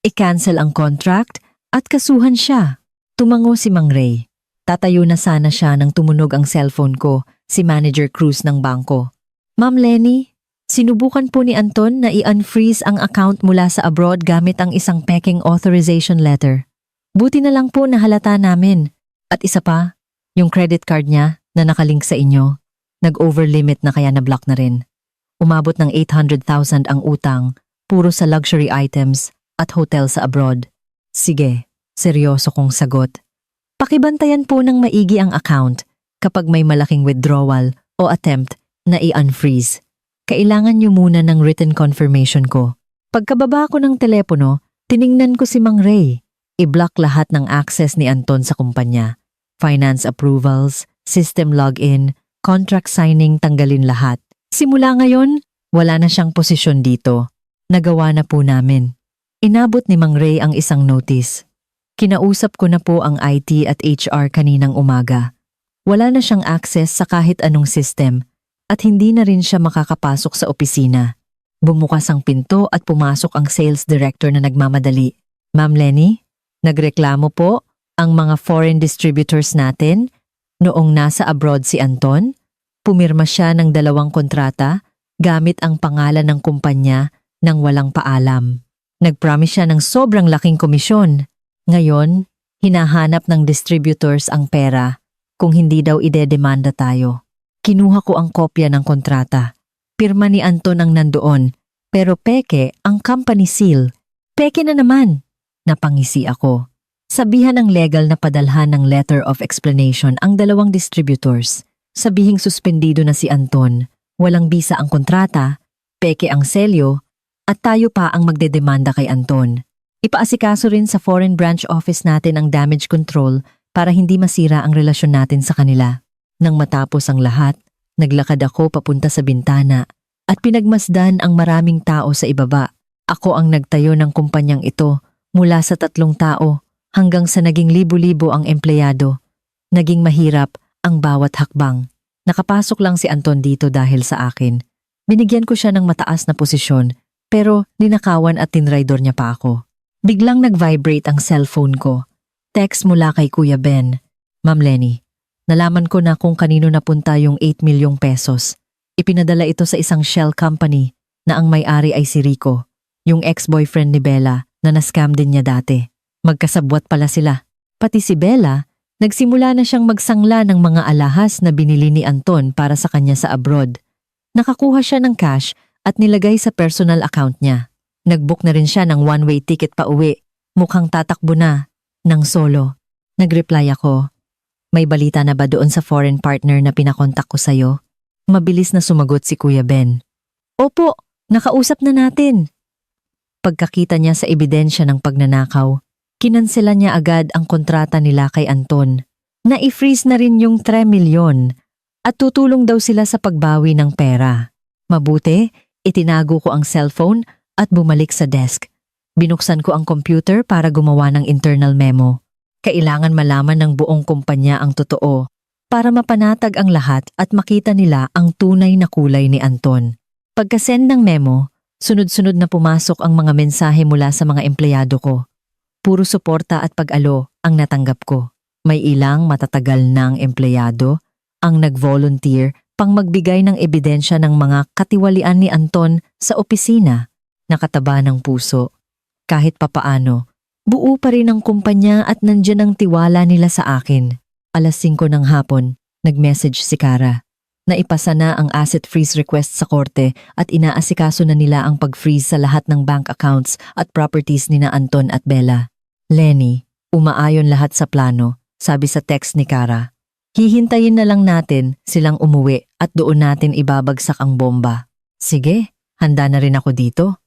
I-cancel ang contract at kasuhan siya. Tumango si Mang Ray. Tatayo na sana siya nang tumunog ang cellphone ko, si Manager Cruz ng bangko. Ma'am Lenny, sinubukan po ni Anton na i-unfreeze ang account mula sa abroad gamit ang isang peking authorization letter. Buti na lang po na halata namin. At isa pa, yung credit card niya na nakalink sa inyo, nag-overlimit na kaya na-block na rin. Umabot ng 800,000 ang utang, puro sa luxury items at hotel sa abroad. Sige, seryoso kong sagot. Pakibantayan po ng maigi ang account kapag may malaking withdrawal o attempt na i-unfreeze. Kailangan niyo muna ng written confirmation ko. Pagkababa ko ng telepono, tiningnan ko si Mang Ray. I-block lahat ng access ni Anton sa kumpanya. Finance approvals, system login, contract signing, tanggalin lahat. Simula ngayon, wala na siyang posisyon dito. Nagawa na po namin. Inabot ni Mang Ray ang isang notice. Kinausap ko na po ang IT at HR kaninang umaga. Wala na siyang access sa kahit anong system at hindi na rin siya makakapasok sa opisina. Bumukas ang pinto at pumasok ang sales director na nagmamadali. Ma'am Lenny, nagreklamo po ang mga foreign distributors natin. Noong nasa abroad si Anton, pumirma siya ng 2 kontrata gamit ang pangalan ng kumpanya nang walang paalam. Nag-promise siya ng sobrang laking komisyon. Ngayon, hinahanap ng distributors ang pera kung hindi daw idedemanda tayo. Kinuha ko ang kopya ng kontrata. Pirma ni Anton ang nandoon, pero peke ang company seal. Peke na naman. Napangisi ako. Sabihan ng legal na padalhan ng letter of explanation ang dalawang distributors. Sabihing suspendido na si Anton, walang bisa ang kontrata, peke ang selyo, at tayo pa ang magdedemanda kay Anton. Ipaasikaso rin sa foreign branch office natin ang damage control para hindi masira ang relasyon natin sa kanila. Nang matapos ang lahat, naglakad ako papunta sa bintana at pinagmasdan ang maraming tao sa ibaba. Ako ang nagtayo ng kumpanyang ito mula sa 3 tao hanggang sa naging libo-libo ang empleyado. Naging mahirap ang bawat hakbang. Nakapasok lang si Anton dito dahil sa akin. Binigyan ko siya ng mataas na posisyon pero ninakawan at tinraidor niya pa ako. Biglang nag-vibrate ang cellphone ko. Text mula kay Kuya Ben. Ma'am Lenny, nalaman ko na kung kanino napunta yung 8 milyong pesos. Ipinadala ito sa isang shell company na ang may-ari ay si Rico, yung ex-boyfriend ni Bella na na-scam din niya dati. Magkasabwat pala sila. Pati si Bella, nagsimula na siyang magsangla ng mga alahas na binili ni Anton para sa kanya sa abroad. Nakakuha siya ng cash at nilagay sa personal account niya. Nag-book na rin siya ng one-way ticket pa uwi. Mukhang tatakbo na ng solo. Nag-reply ako. May balita na ba doon sa foreign partner na pinakontak ko sa'yo? Mabilis na sumagot si Kuya Ben. Opo, nakausap na natin. Pagkakita niya sa ebidensya ng pagnanakaw, kinansela niya agad ang kontrata nila kay Anton. Na-freeze na rin yung 3 milyon at tutulong daw sila sa pagbawi ng pera. Mabuti, itinago ko ang cellphone at bumalik sa desk. Binuksan ko ang computer para gumawa ng internal memo. Kailangan malaman ng buong kumpanya ang totoo para mapanatag ang lahat at makita nila ang tunay na kulay ni Anton. Pagkasend ng memo, sunod-sunod na pumasok ang mga mensahe mula sa mga empleyado ko. Puro suporta at pag-alo ang natanggap ko. May ilang matatagal ng empleyado ang nag-volunteer pang magbigay ng ebidensya ng mga katiwalian ni Anton sa opisina. Nakataba ng puso. Kahit papaano, buo pa rin ang kumpanya at nandyan ang tiwala nila sa akin. 5:00 ng hapon, nag-message si Kara. Naipasa na ang asset freeze request sa korte at inaasikaso na nila ang pag-freeze sa lahat ng bank accounts at properties ni na Anton at Bella. Lenny, umaayon lahat sa plano, sabi sa text ni Kara. Hihintayin na lang natin silang umuwi at doon natin ibabagsak ang bomba. Sige, handa na rin ako dito.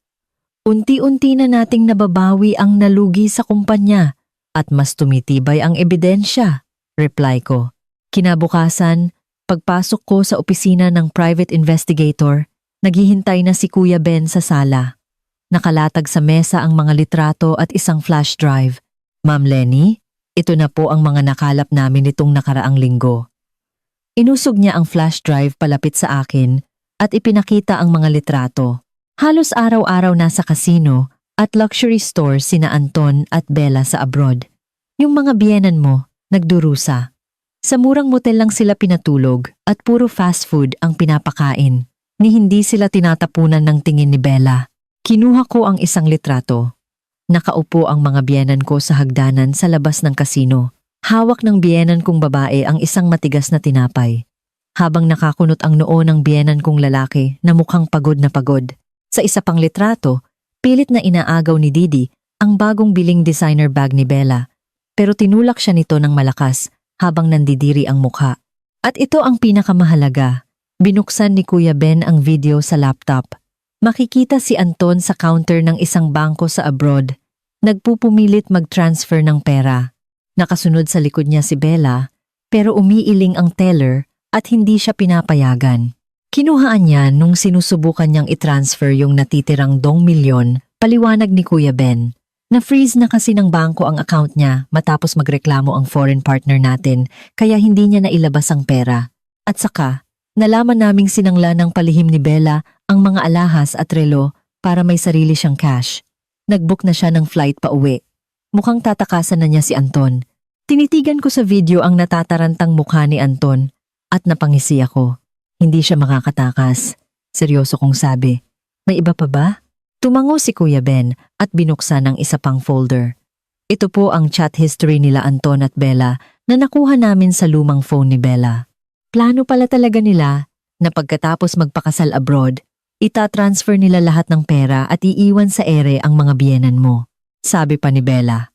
Unti-unti na nating nababawi ang nalugi sa kumpanya at mas tumitibay ang ebidensya, reply ko. Kinabukasan, pagpasok ko sa opisina ng private investigator, naghihintay na si Kuya Ben sa sala. Nakalatag sa mesa ang mga litrato at isang flash drive. Ma'am Lenny, ito na po ang mga nakalap namin nitong nakaraang linggo. Inusog niya ang flash drive palapit sa akin at ipinakita ang mga litrato. Halos araw-araw nasa casino at luxury store sina Anton at Bella sa abroad. Yung mga biyenan mo, nagdurusa. Sa murang motel lang sila pinatulog at puro fast food ang pinapakain. Ni hindi sila tinatapunan ng tingin ni Bella. Kinuha ko ang isang litrato. Nakaupo ang mga biyenan ko sa hagdanan sa labas ng kasino. Hawak ng biyenan kong babae ang isang matigas na tinapay. Habang nakakunot ang noo ng biyenan kong lalaki na mukhang pagod na pagod. Sa isa pang litrato, pilit na inaagaw ni Didi ang bagong biling designer bag ni Bella. Pero tinulak siya nito ng malakas habang nandidiri ang mukha. At ito ang pinakamahalaga. Binuksan ni Kuya Ben ang video sa laptop. Makikita si Anton sa counter ng isang bangko sa abroad. Nagpupumilit mag-transfer ng pera. Nakasunod sa likod niya si Bella, pero umiiling ang teller at hindi siya pinapayagan. Kinuhaan niya nung sinusubukan niyang i-transfer yung natitirang 2 milyon, paliwanag ni Kuya Ben. Na-freeze na kasi ng bangko ang account niya matapos magreklamo ang foreign partner natin kaya hindi niya nailabas ang pera. At saka, nalaman naming sinangla ng palihim ni Bella ang mga alahas at relo para may sarili siyang cash. Nag-book na siya ng flight pa uwi. Mukhang tatakasan na niya si Anton. Tinitigan ko sa video ang natatarantang mukha ni Anton at napangisi ako. Hindi siya makakatakas. Seryoso kong sabi. May iba pa ba? Tumango si Kuya Ben at binuksan ang isa pang folder. Ito po ang chat history nila Anton at Bella na nakuha namin sa lumang phone ni Bella. Plano pala talaga nila na pagkatapos magpakasal abroad, Ita-transfer nila lahat ng pera at iiwan sa ere ang mga biyenan mo. Sabi pa ni Bella.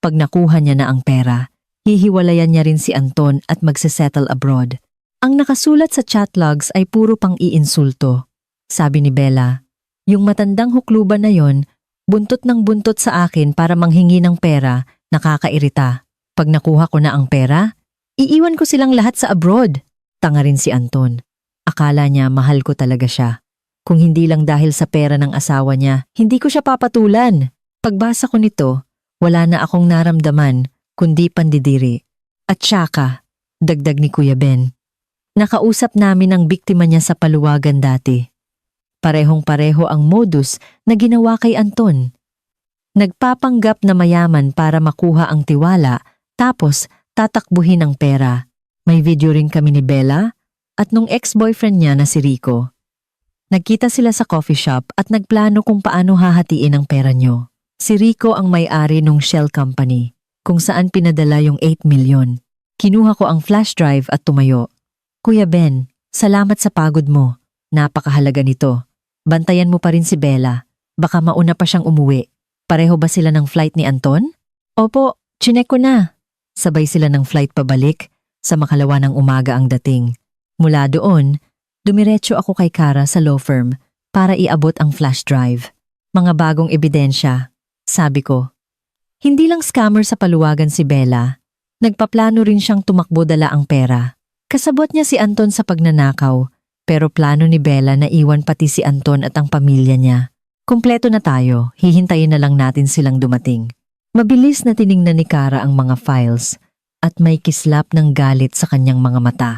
Pag nakuha niya na ang pera, hihiwalayan niya rin si Anton at magsesettle abroad. Ang nakasulat sa chat logs ay puro pang iinsulto. Sabi ni Bella, yung matandang hukluban na yon, buntot ng buntot sa akin para manghingi ng pera, nakakairita. Pag nakuha ko na ang pera, iiwan ko silang lahat sa abroad. Tanga rin si Anton. Akala niya mahal ko talaga siya. Kung hindi lang dahil sa pera ng asawa niya, hindi ko siya papatulan. Pagbasa ko nito, wala na akong naramdaman, kundi pandidiri. At saka, dagdag ni Kuya Ben. Nakausap namin ang biktima niya sa paluwagan dati. Parehong-pareho ang modus na ginawa kay Anton. Nagpapanggap na mayaman para makuha ang tiwala, tapos tatakbuhin ang pera. May video rin kami ni Bella at nung ex-boyfriend niya na si Rico. Nagkita sila sa coffee shop at nagplano kung paano hahatiin ang pera niyo. Si Rico ang may-ari nung Shell Company, kung saan pinadala yung 8 million. Kinuha ko ang flash drive at tumayo. Kuya Ben, salamat sa pagod mo. Napakahalaga nito. Bantayan mo pa rin si Bella. Baka mauna pa siyang umuwi. Pareho ba sila ng flight ni Anton? Opo, chinek ko na. Sabay sila ng flight pabalik. Sa makalawa ng umaga ang dating. Mula doon, dumiretso ako kay Kara sa law firm para iabot ang flash drive. Mga bagong ebidensya, sabi ko. Hindi lang scammer sa paluwagan si Bella. Nagpaplano rin siyang tumakbo dala ang pera. Kasabot niya si Anton sa pagnanakaw, pero plano ni Bella na iwan pati si Anton at ang pamilya niya. Kumpleto na tayo, hihintayin na lang natin silang dumating. Mabilis na tiningnan ni Kara ang mga files at may kislap ng galit sa kanyang mga mata.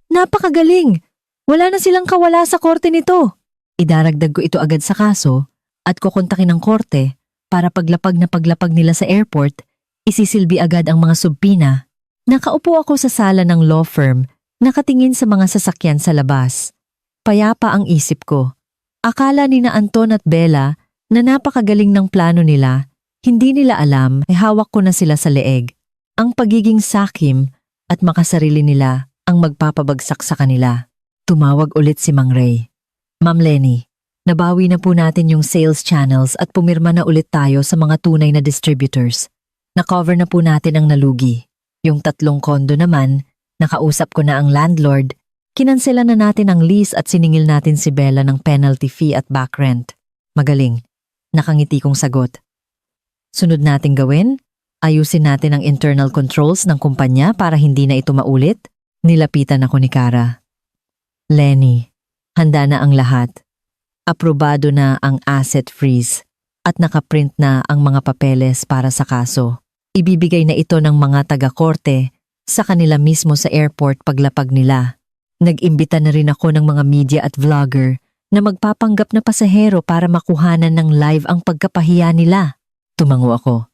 Napakagaling! Wala na silang kawala sa korte nito. Idaragdag ko ito agad sa kaso at kukontakin ng korte para paglapag na paglapag nila sa airport, isisilbi agad ang mga subpina. Nakaupo ako sa sala ng law firm, nakatingin sa mga sasakyan sa labas. Payapa ang isip ko. Akala ni na Anton at Bella na napakagaling ng plano nila, hindi nila alam ay hawak ko na sila sa leeg. Ang pagiging sakim at makasarili nila ang magpapabagsak sa kanila. Tumawag ulit si Mang Ray. Ma'am Lenny, nabawi na po natin yung sales channels at pumirma na ulit tayo sa mga tunay na distributors. Na-cover na po natin ang nalugi. Yung 3 kondo naman, nakausap ko na ang landlord, kinansela na natin ang lease at siningil natin si Bella ng penalty fee at back rent. Magaling. Nakangiti kong sagot. Sunod nating gawin? Ayusin natin ang internal controls ng kumpanya para hindi na ito maulit? Nilapitan ako ni Kara. Lenny, handa na ang lahat. Aprobado na ang asset freeze at nakaprint na ang mga papeles para sa kaso. Ibibigay na ito ng mga taga-korte sa kanila mismo sa airport paglapag nila. Nag-imbita na rin ako ng mga media at vlogger na magpapanggap na pasahero para makuhanan ng live ang pagkapahiya nila. Tumango ako.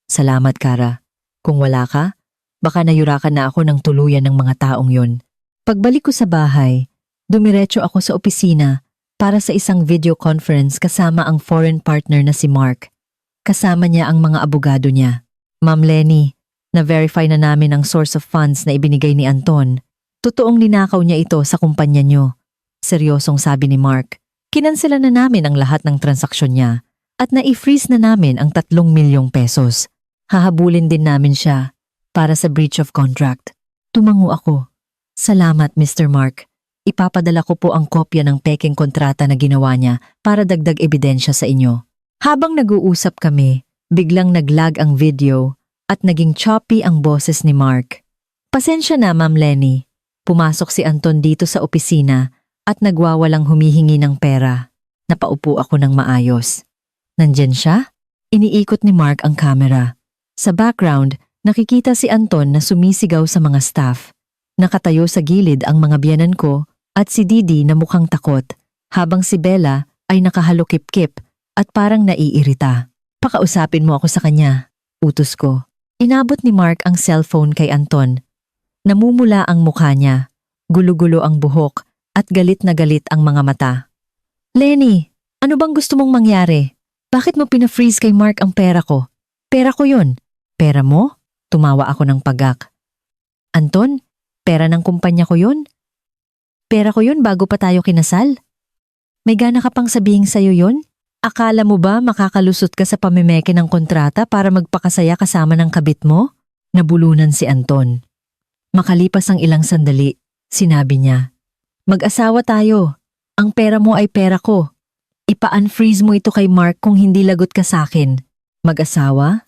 Salamat, Kara. Kung wala ka, baka nayurakan na ako ng tuluyan ng mga taong yon. Pagbalik ko sa bahay, dumiretso ako sa opisina para sa isang video conference kasama ang foreign partner na si Mark. Kasama niya ang mga abogado niya. Ma'am Lenny, na-verify na namin ang source of funds na ibinigay ni Anton. Totoong ninakaw niya ito sa kumpanya niyo. Seryosong sabi ni Mark. Kinansela na namin ang lahat ng transaksyon niya at na-freeze na namin ang 3 milyong pesos. Hahabulin din namin siya para sa breach of contract. Tumango ako. Salamat, Mr. Mark. Ipapadala ko po ang kopya ng peking kontrata na ginawa niya para dagdag ebidensya sa inyo. Habang nag-uusap kami, biglang naglag ang video at naging choppy ang boses ni Mark. Pasensya na, Ma'am Lenny. Pumasok si Anton dito sa opisina at nagwawalang humihingi ng pera. Napaupo ako ng maayos. Nandyan siya? Iniikot ni Mark ang camera. Sa background, nakikita si Anton na sumisigaw sa mga staff. Nakatayo sa gilid ang mga biyanan ko at si Didi na mukhang takot, habang si Bella ay nakahalukip-kip at parang naiirita. Pakausapin mo ako sa kanya, utos ko. Inabot ni Mark ang cellphone kay Anton. Namumula ang mukha niya, gulo-gulo ang buhok at galit na galit ang mga mata. Lenny, ano bang gusto mong mangyari? Bakit mo pina-freeze kay Mark ang pera ko? Pera ko yun. Pera mo? Tumawa ako ng pagak. Anton, pera ng kumpanya ko yun? Pera ko yun bago pa tayo kinasal? May gana ka pang sabihing sa'yo yon? Akala mo ba makakalusot ka sa pamimeke ng kontrata para magpakasaya kasama ng kabit mo? Nabulunan si Anton. Makalipas ang ilang sandali, sinabi niya, "Mag-asawa tayo. Ang pera mo ay pera ko. Ipa-unfreeze mo ito kay Mark kung hindi lagot ka sa'kin." Mag-asawa?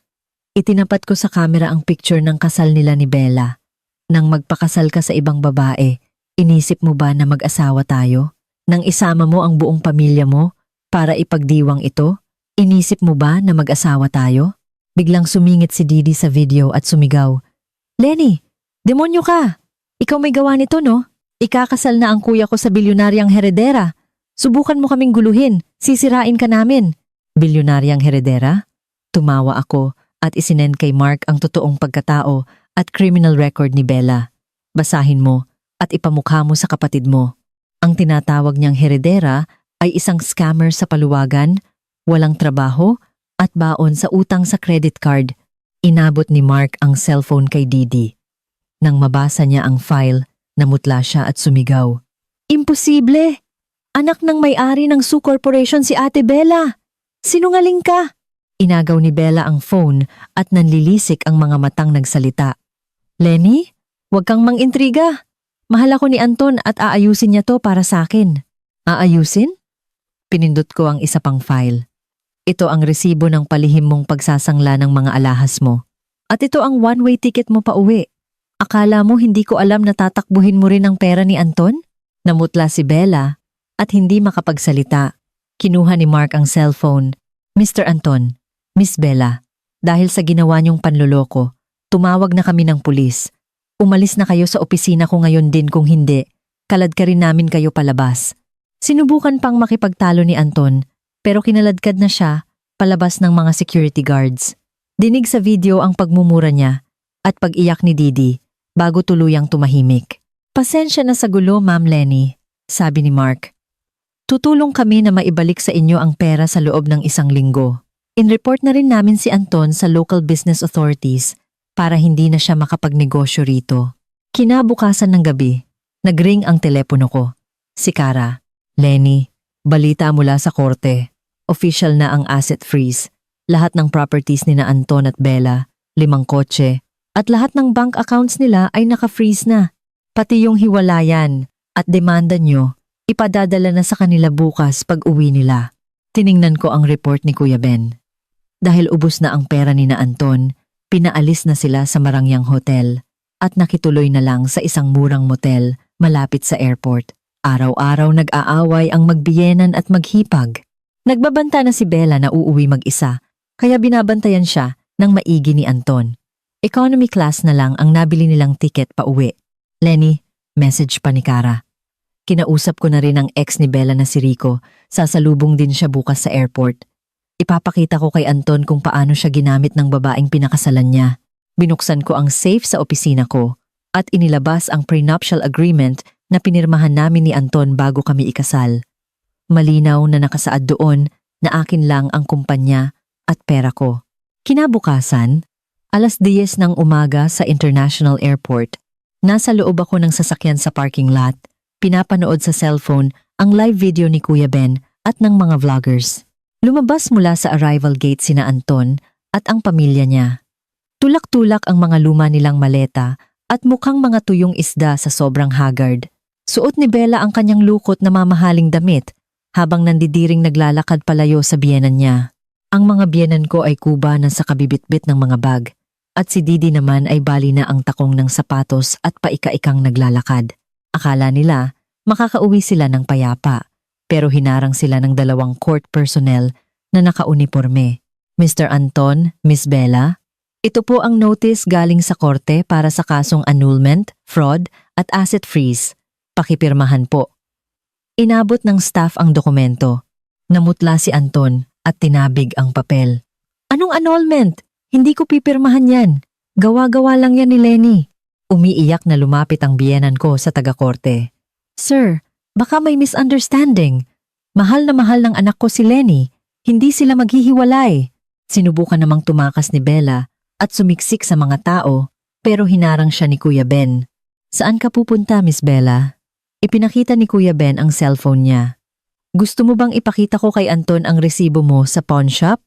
Itinapat ko sa camera ang picture ng kasal nila ni Bella. Nang magpakasal ka sa ibang babae, inisip mo ba na mag-asawa tayo? Nang isama mo ang buong pamilya mo para ipagdiwang ito, inisip mo ba na mag-asawa tayo? Biglang sumingit si Didi sa video at sumigaw, "Lenny, demonyo ka! Ikaw may gawa nito, no? Ikakasal na ang kuya ko sa bilyonaryang heredera. Subukan mo kaming guluhin, sisirain ka namin." Bilyonaryang heredera? Tumawa ako at isinend kay Mark ang totoong pagkatao at criminal record ni Bella. Basahin mo at ipamukha mo sa kapatid mo. Ang tinatawag niyang heredera ay isang scammer sa paluwagan, walang trabaho at baon sa utang sa credit card. Inabot ni Mark ang cellphone kay Didi. Nang mabasa niya ang file, namutla siya at sumigaw, "Imposible! Anak ng may-ari ng Sue Corporation si Ate Bella! Sinungaling ka!" Inagaw ni Bella ang phone at nanlilisik ang mga matang nagsalita. "Lenny, huwag kang mang-intriga. Mahal ako ni Anton at aayusin niya to para sa akin." "Aayusin?" Pinindot ko ang isa pang file. "Ito ang resibo ng palihim mong pagsasangla ng mga alahas mo. At ito ang one-way ticket mo pa uwi. Akala mo hindi ko alam na tatakbuhin mo rin ang pera ni Anton?" Namutla si Bella at hindi makapagsalita. Kinuha ni Mark ang cellphone. "Mr. Anton, Miss Bella, dahil sa ginawa niyong panloloko, tumawag na kami ng pulis. Umalis na kayo sa opisina ko ngayon din, kung hindi, kalad ka rin namin kayo palabas." Sinubukan pang makipagtalo ni Anton, pero kinaladkad na siya palabas ng mga security guards. Dinig sa video ang pagmumura niya at pag-iyak ni Didi bago tuluyang tumahimik. "Pasensya na sa gulo, Ma'am Lenny," sabi ni Mark. "Tutulong kami na maibalik sa inyo ang pera sa loob ng 1 linggo. In-report na rin namin si Anton sa local business authorities para hindi na siya makapagnegosyo rito." Kinabukasan ng gabi, nagring ang telepono ko. Si Cara, "Lenny, balita mula sa korte. Official na ang asset freeze. Lahat ng properties ni na Anton at Bella, 5 kotse, at lahat ng bank accounts nila ay naka-freeze na. Pati yung hiwalayan at demanda nyo, ipadadala na sa kanila bukas pag uwi nila." Tiningnan ko ang report ni Kuya Ben. Dahil ubos na ang pera ni na Anton, pinaalis na sila sa Marangyang Hotel at nakituloy na lang sa isang murang motel malapit sa airport. Araw-araw nag-aaway ang magbiyenan at maghipag. Nagbabanta na si Bella na uuwi mag-isa, kaya binabantayan siya ng maigi ni Anton. Economy class na lang ang nabili nilang ticket pa uwi. "Lenny," message pa ni Cara. "Kinausap ko na rin ang ex ni Bella na si Rico, sasalubong din siya bukas sa airport. Ipapakita ko kay Anton kung paano siya ginamit ng babaeng pinakasalan niya. Binuksan ko ang safe sa opisina ko at inilabas ang prenuptial agreement na pinirmahan namin ni Anton bago kami ikasal. Malinaw na nakasaad doon na akin lang ang kumpanya at pera ko." Kinabukasan, 10:00 ng umaga sa International Airport, nasa loob ako ng sasakyan sa parking lot, pinapanood sa cellphone ang live video ni Kuya Ben at ng mga vloggers. Lumabas mula sa arrival gate sina Anton at ang pamilya niya. Tulak-tulak ang mga luma nilang maleta at mukhang mga tuyong isda sa sobrang haggard. Suot ni Bella ang kanyang lukot na mamahaling damit habang nandidiring naglalakad palayo sa biyenan niya. Ang mga biyenan ko ay kuba na sa kabibitbit ng mga bag at si Didi naman ay bali na ang takong ng sapatos at paika-ikang naglalakad. Akala nila makakauwi sila ng payapa, pero hinarang sila ng 2 court personnel na nakauniporme. "Mr. Anton, Miss Bella, ito po ang notice galing sa korte para sa kasong annulment, fraud at asset freeze. Pakipirmahan po." Inabot ng staff ang dokumento. Namutla si Anton at tinabig ang papel. "Anong annulment? Hindi ko pipirmahan yan. Gawa-gawa lang yan ni Lenny." Umiiyak na lumapit ang biyenan ko sa taga-korte. "Sir, baka may misunderstanding. Mahal na mahal ng anak ko si Lenny. Hindi sila maghihiwalay." Sinubukan namang tumakas ni Bella at sumiksik sa mga tao, pero hinarang siya ni Kuya Ben. "Saan ka pupunta, Miss Bella?" Ipinakita ni Kuya Ben ang cellphone niya. Gusto mo bang ipakita ko kay Anton ang resibo mo sa pawn shop?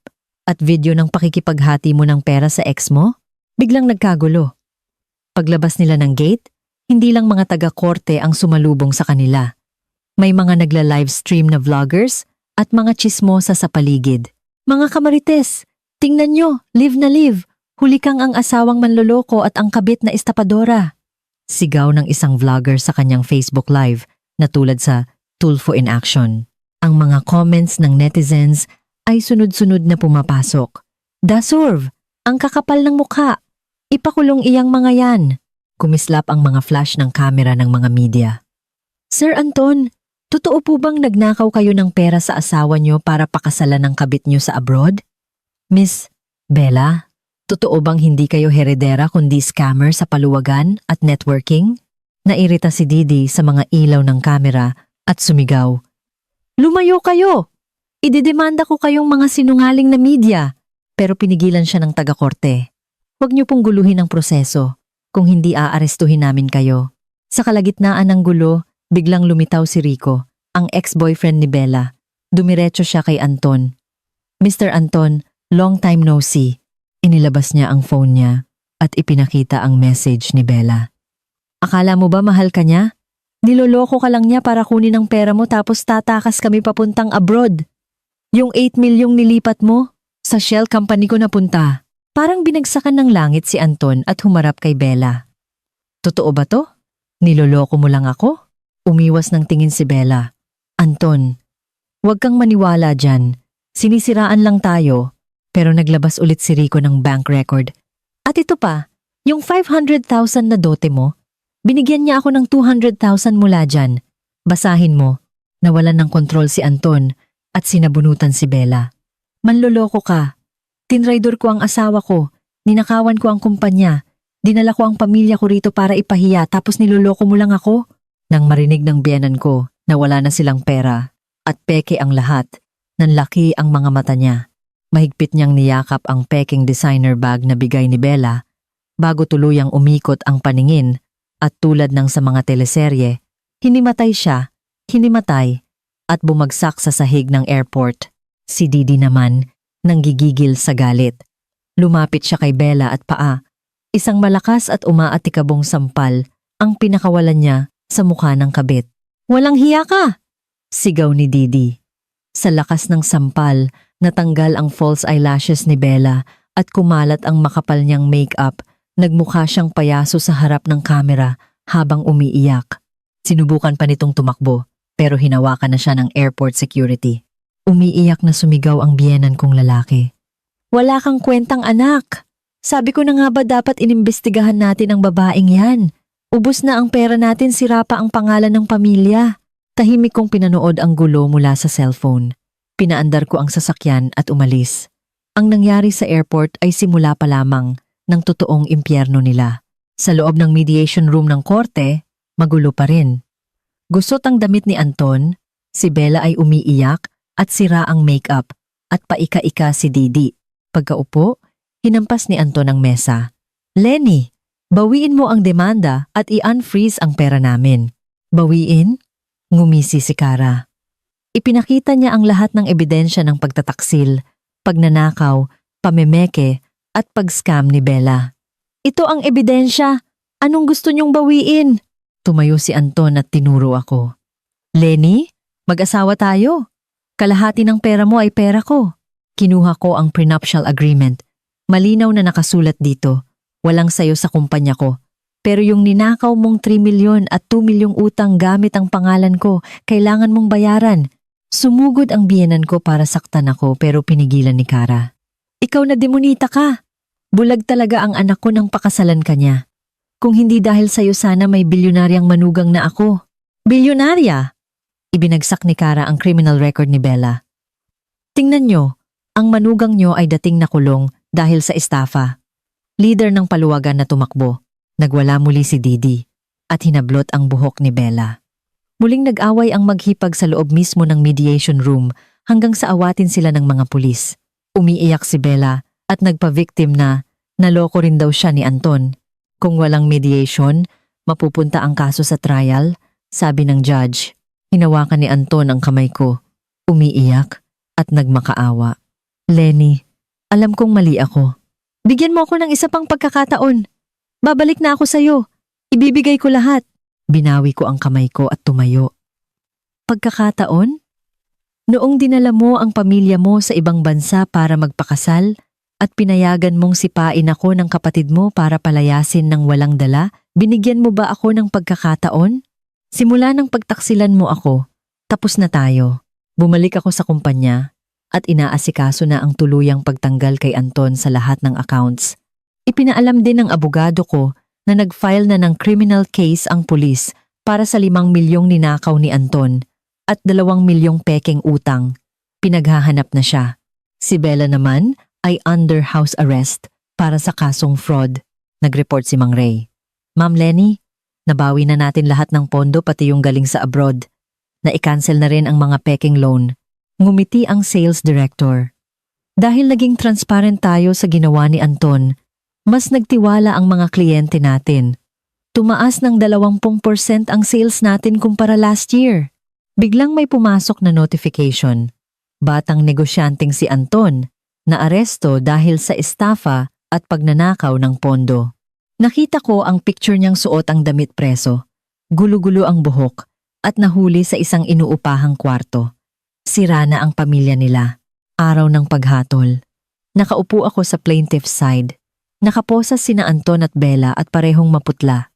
At video ng pakikipaghati mo ng pera sa ex mo? Biglang nagkagulo. Paglabas nila ng gate, hindi lang mga taga-korte ang sumalubong sa kanila. May mga nagla-livestream na vloggers at mga chismosa sa paligid. Mga kamarites, tingnan nyo, live na live. Huli kang ang asawang manloloko at ang kabit na estapadora. Sigaw ng isang vlogger sa kanyang Facebook Live na tulad sa Tulfo in Action. Ang mga comments ng netizens ay sunod-sunod na pumapasok. Dasurv, ang kakapal ng mukha. Ipakulong iyang mga yan. Kumislap ang mga flash ng kamera ng mga media. Sir Anton, totoo po bang nagnakaw kayo ng pera sa asawa niyo para pakasalan ng kabit niyo sa abroad? Miss Bella, totoo bang hindi kayo heredera kundi scammer sa paluwagan at networking? Nairita si Didi sa mga ilaw ng kamera at sumigaw. Lumayo kayo! Ididemanda ko kayong mga sinungaling na media. Pero pinigilan siya ng taga-korte. Huwag niyo pong guluhin ang proseso. Kung hindi aarestuhin namin kayo. Sa kalagitnaan ng gulo, biglang lumitaw si Rico, ang ex-boyfriend ni Bella. Dumiretso siya kay Anton. Mr. Anton, long time no see. Inilabas niya ang phone niya at ipinakita ang message ni Bella. Akala mo ba mahal ka niya? Niloloko ka lang niya para kunin ang pera mo tapos tatakas kami papuntang abroad. Yung 8 milyong nilipat mo, sa shell company ko napunta. Parang binagsakan ng langit si Anton at humarap kay Bella. Totoo ba to? Niloloko mo lang ako? Umiwas ng tingin si Bella. Anton, huwag kang maniwala dyan. Sinisiraan lang tayo. Pero naglabas ulit si Rico ng bank record. At ito pa, yung 500,000 na dote mo, binigyan niya ako ng 200,000 mula dyan. Basahin mo. Nawalan ng kontrol si Anton at sinabunutan si Bella. Manloloko ka. Tinraidor ko ang asawa ko. Ninakawan ko ang kumpanya. Dinala ko ang pamilya ko rito para ipahiya tapos niloloko mo lang ako. Nang marinig ng biyenan ko na wala na silang pera at peke ang lahat, nanlaki ang mga mata niya. Mahigpit niyang niyakap ang peking designer bag na bigay ni Bella bago tuluyang umikot ang paningin at tulad ng sa mga teleserye, hinimatay siya, at bumagsak sa sahig ng airport. Si Didi naman, nanggigigil sa galit. Lumapit siya kay Bella at paa. Isang malakas at umaatikabong sampal ang pinakawalan niya sa mukha ng kabit. Walang hiya ka! Sigaw ni Didi. Sa lakas ng sampal, natanggal ang false eyelashes ni Bella at kumalat ang makapal niyang makeup. Nagmukha siyang payaso sa harap ng kamera habang umiiyak. Sinubukan pa nitong tumakbo pero hinawakan na siya ng airport security. Umiiyak na sumigaw ang biyenan kong lalaki. Wala kang kwentang anak. Sabi ko na nga ba dapat inimbestigahan natin ang babaeng yan. Ubus na ang pera natin, sira pa ang pangalan ng pamilya. Tahimik kong pinanood ang gulo mula sa cellphone. Pinaandar ko ang sasakyan at umalis. Ang nangyari sa airport ay simula pa lamang ng totoong impyerno nila. Sa loob ng mediation room ng korte, magulo pa rin. Gusot ang damit ni Anton, si Bella ay umiiyak at sira ang makeup at paika-ika si Didi. Pagkaupo, hinampas ni Anton ang mesa. Lenny, bawiin mo ang demanda at i-unfreeze ang pera namin. Bawiin? Ngumisi si Kara. Ipinakita niya ang lahat ng ebidensya ng pagtataksil, pagnanakaw, pamemeke at pag-scam ni Bella. Ito ang ebidensya. Anong gusto niyong bawiin? Tumayo si Anton at tinuro ako. Lenny, mag-asawa tayo. Kalahati ng pera mo ay pera ko. Kinuha ko ang prenuptial agreement. Malinaw na nakasulat dito. Walang sayo sa kumpanya ko. Pero yung ninakaw mong 3 milyon at 2 milyong utang gamit ang pangalan ko, kailangan mong bayaran. Sumugod ang biyenan ko para saktan ako pero pinigilan ni Kara. Ikaw na demonita ka. Bulag talaga ang anak ko nang pakasalan ka niya. Kung hindi dahil sayo sana may bilyonaryang manugang na ako. Bilyonarya? Ibinagsak ni Kara ang criminal record ni Bella. Tingnan nyo, ang manugang nyo ay dating nakulong dahil sa estafa. Leader ng paluwagan na tumakbo. Nagwala muli si Didi at hinablot ang buhok ni Bella. Muling nag-away ang maghipag sa loob mismo ng mediation room hanggang sa awatin sila ng mga pulis. Umiiyak si Bella at nagpa-victim na naloko rin daw siya ni Anton. Kung walang mediation, mapupunta ang kaso sa trial, sabi ng judge. Hinawakan ni Anton ang kamay ko umiiyak at nagmakaawa. Lenny, alam kong mali ako. Bigyan mo ako ng isa pang pagkakataon. Babalik na ako sa'yo. Ibibigay ko lahat. Binawi ko ang kamay ko at tumayo. Pagkakataon? Noong dinala mo ang pamilya mo sa ibang bansa para magpakasal at pinayagan mong sipain ako ng kapatid mo para palayasin ng walang dala, binigyan mo ba ako ng pagkakataon? Simula ng pagtaksilan mo ako, tapos na tayo. Bumalik ako sa kumpanya at inaasikaso na ang tuluyang pagtanggal kay Anton sa lahat ng accounts. Ipinaalam din ng abogado ko na nag-file na ng criminal case ang pulis para sa 5 milyong ninakaw ni Anton at 2 milyong pekeng utang. Pinaghahanap na siya. Si Bella naman ay under house arrest para sa kasong fraud. Nag-report si Mang Ray. Ma'am Lenny, nabawi na natin lahat ng pondo pati yung galing sa abroad. Na-i-cancel na rin ang mga pekeng loan. Ngumiti ang sales director. Dahil naging transparent tayo sa ginawa ni Anton, mas nagtiwala ang mga kliyente natin. Tumaas ng 20% ang sales natin kumpara last year. Biglang may pumasok na notification. Batang negosyanteng si Anton na aresto dahil sa estafa at pagnanakaw ng pondo. Nakita ko ang picture niyang suot ang damit preso. Gulo-gulo ang buhok at nahuli sa isang inuupahang kwarto. Sira na ang pamilya nila. Araw ng paghatol. Nakaupo ako sa plaintiff's side. Nakaposas sina Anton at Bella at parehong maputla.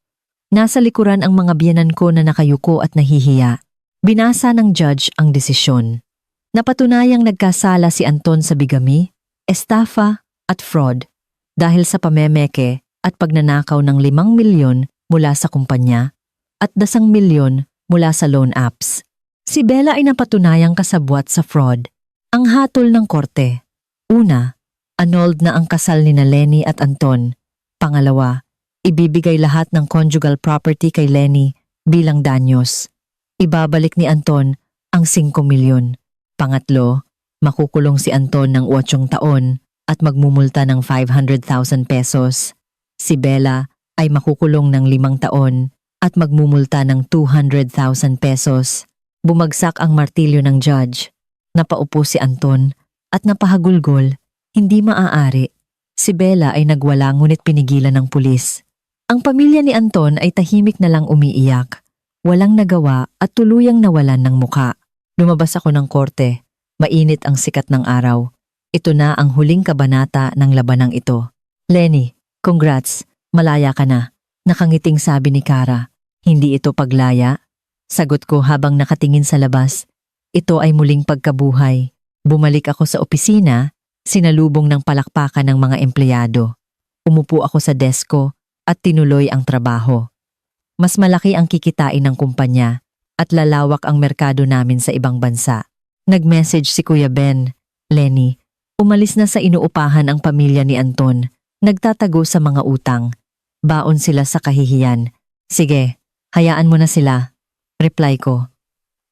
Nasa likuran ang mga biyenan ko na nakayuko at nahihiya. Binasa ng judge ang desisyon. Napatunayang nagkasala si Anton sa bigami, estafa at fraud dahil sa pamemeke at pagnanakaw ng 5 milyon mula sa kumpanya at 10 milyon mula sa loan apps. Si Bella ay napatunayang kasabwat sa fraud. Ang hatol ng korte. Una, annulled na ang kasal ni Lenny at Anton. Pangalawa, ibibigay lahat ng conjugal property kay Lenny bilang danyos. Ibabalik ni Anton ang 5 milyon. Pangatlo, makukulong si Anton ng 8 taon at magmumulta ng 500,000 pesos. Si Bella ay makukulong ng 5 taon at magmumulta ng 200,000 pesos. Bumagsak ang martilyo ng judge. Napaupo si Anton at napahagulgol. Hindi maaari. Si Bella ay nagwala ngunit pinigilan ng pulis. Ang pamilya ni Anton ay tahimik na lang umiiyak. Walang nagawa at tuluyang nawalan ng muka. Lumabas ako ng korte. Mainit ang sikat ng araw. Ito na ang huling kabanata ng labanang ito. Lenny, congrats. Malaya ka na. Nakangiting sabi ni Kara. Hindi ito paglaya. Sagot ko habang nakatingin sa labas. Ito ay muling pagkabuhay. Bumalik ako sa opisina, sinalubong ng palakpakan ng mga empleyado. Umupo ako sa desko at tinuloy ang trabaho. Mas malaki ang kikitain ng kumpanya at lalawak ang merkado namin sa ibang bansa. Nag-message si Kuya Ben, Lenny, umalis na sa inuupahan ang pamilya ni Anton. Nagtatago sa mga utang. Baon sila sa kahihiyan. Sige, hayaan mo na sila. Reply ko.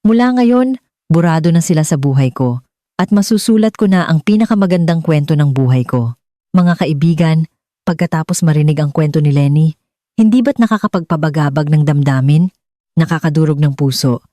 Mula ngayon, burado na sila sa buhay ko at masusulat ko na ang pinakamagandang kwento ng buhay ko. Mga kaibigan, pagkatapos marinig ang kwento ni Lenny, hindi ba't nakakapagpabagabag ng damdamin? Nakakadurog ng puso.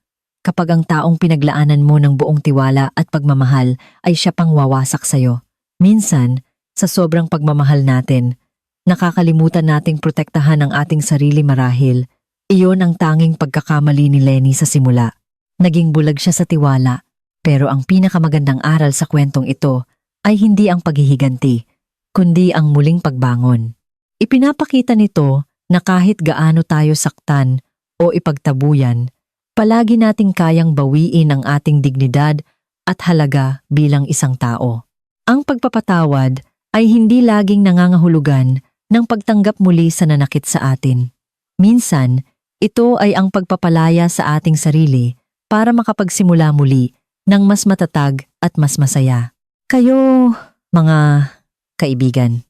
Kapag ang taong pinaglaanan mo ng buong tiwala at pagmamahal ay siya pang wawasak sa'yo. Minsan, sa sobrang pagmamahal natin, nakakalimutan nating protektahan ang ating sarili marahil. Iyon ang tanging pagkakamali ni Lenny sa simula. Naging bulag siya sa tiwala, pero ang pinakamagandang aral sa kwentong ito ay hindi ang paghihiganti, kundi ang muling pagbangon. Ipinapakita nito na kahit gaano tayo saktan o ipagtabuyan, palagi nating kayang bawiin ang ating dignidad at halaga bilang isang tao. Ang pagpapatawad ay hindi laging nangangahulugan ng pagtanggap muli sa nanakit sa atin. Minsan, ito ay ang pagpapalaya sa ating sarili para makapagsimula muli ng mas matatag at mas masaya. Kayo, mga kaibigan,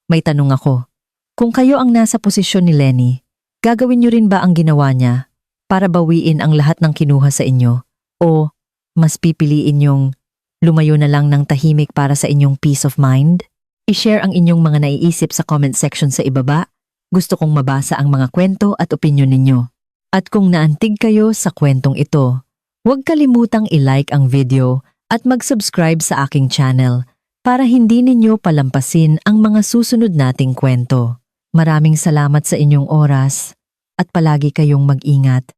may tanong ako. Kung kayo ang nasa posisyon ni Lenny, gagawin niyo rin ba ang ginawa niya para bawiin ang lahat ng kinuha sa inyo? O mas pipiliin niyong lumayo na lang ng tahimik para sa inyong peace of mind? I-share ang inyong mga naiisip sa comment section sa ibaba. Gusto kong mabasa ang mga kwento at opinyon ninyo. At kung naantig kayo sa kwentong ito, Huwag kalimutang i-like ang video at mag-subscribe sa aking channel para hindi ninyo palampasin ang mga susunod nating kwento. Maraming salamat sa inyong oras at palagi kayong mag-ingat.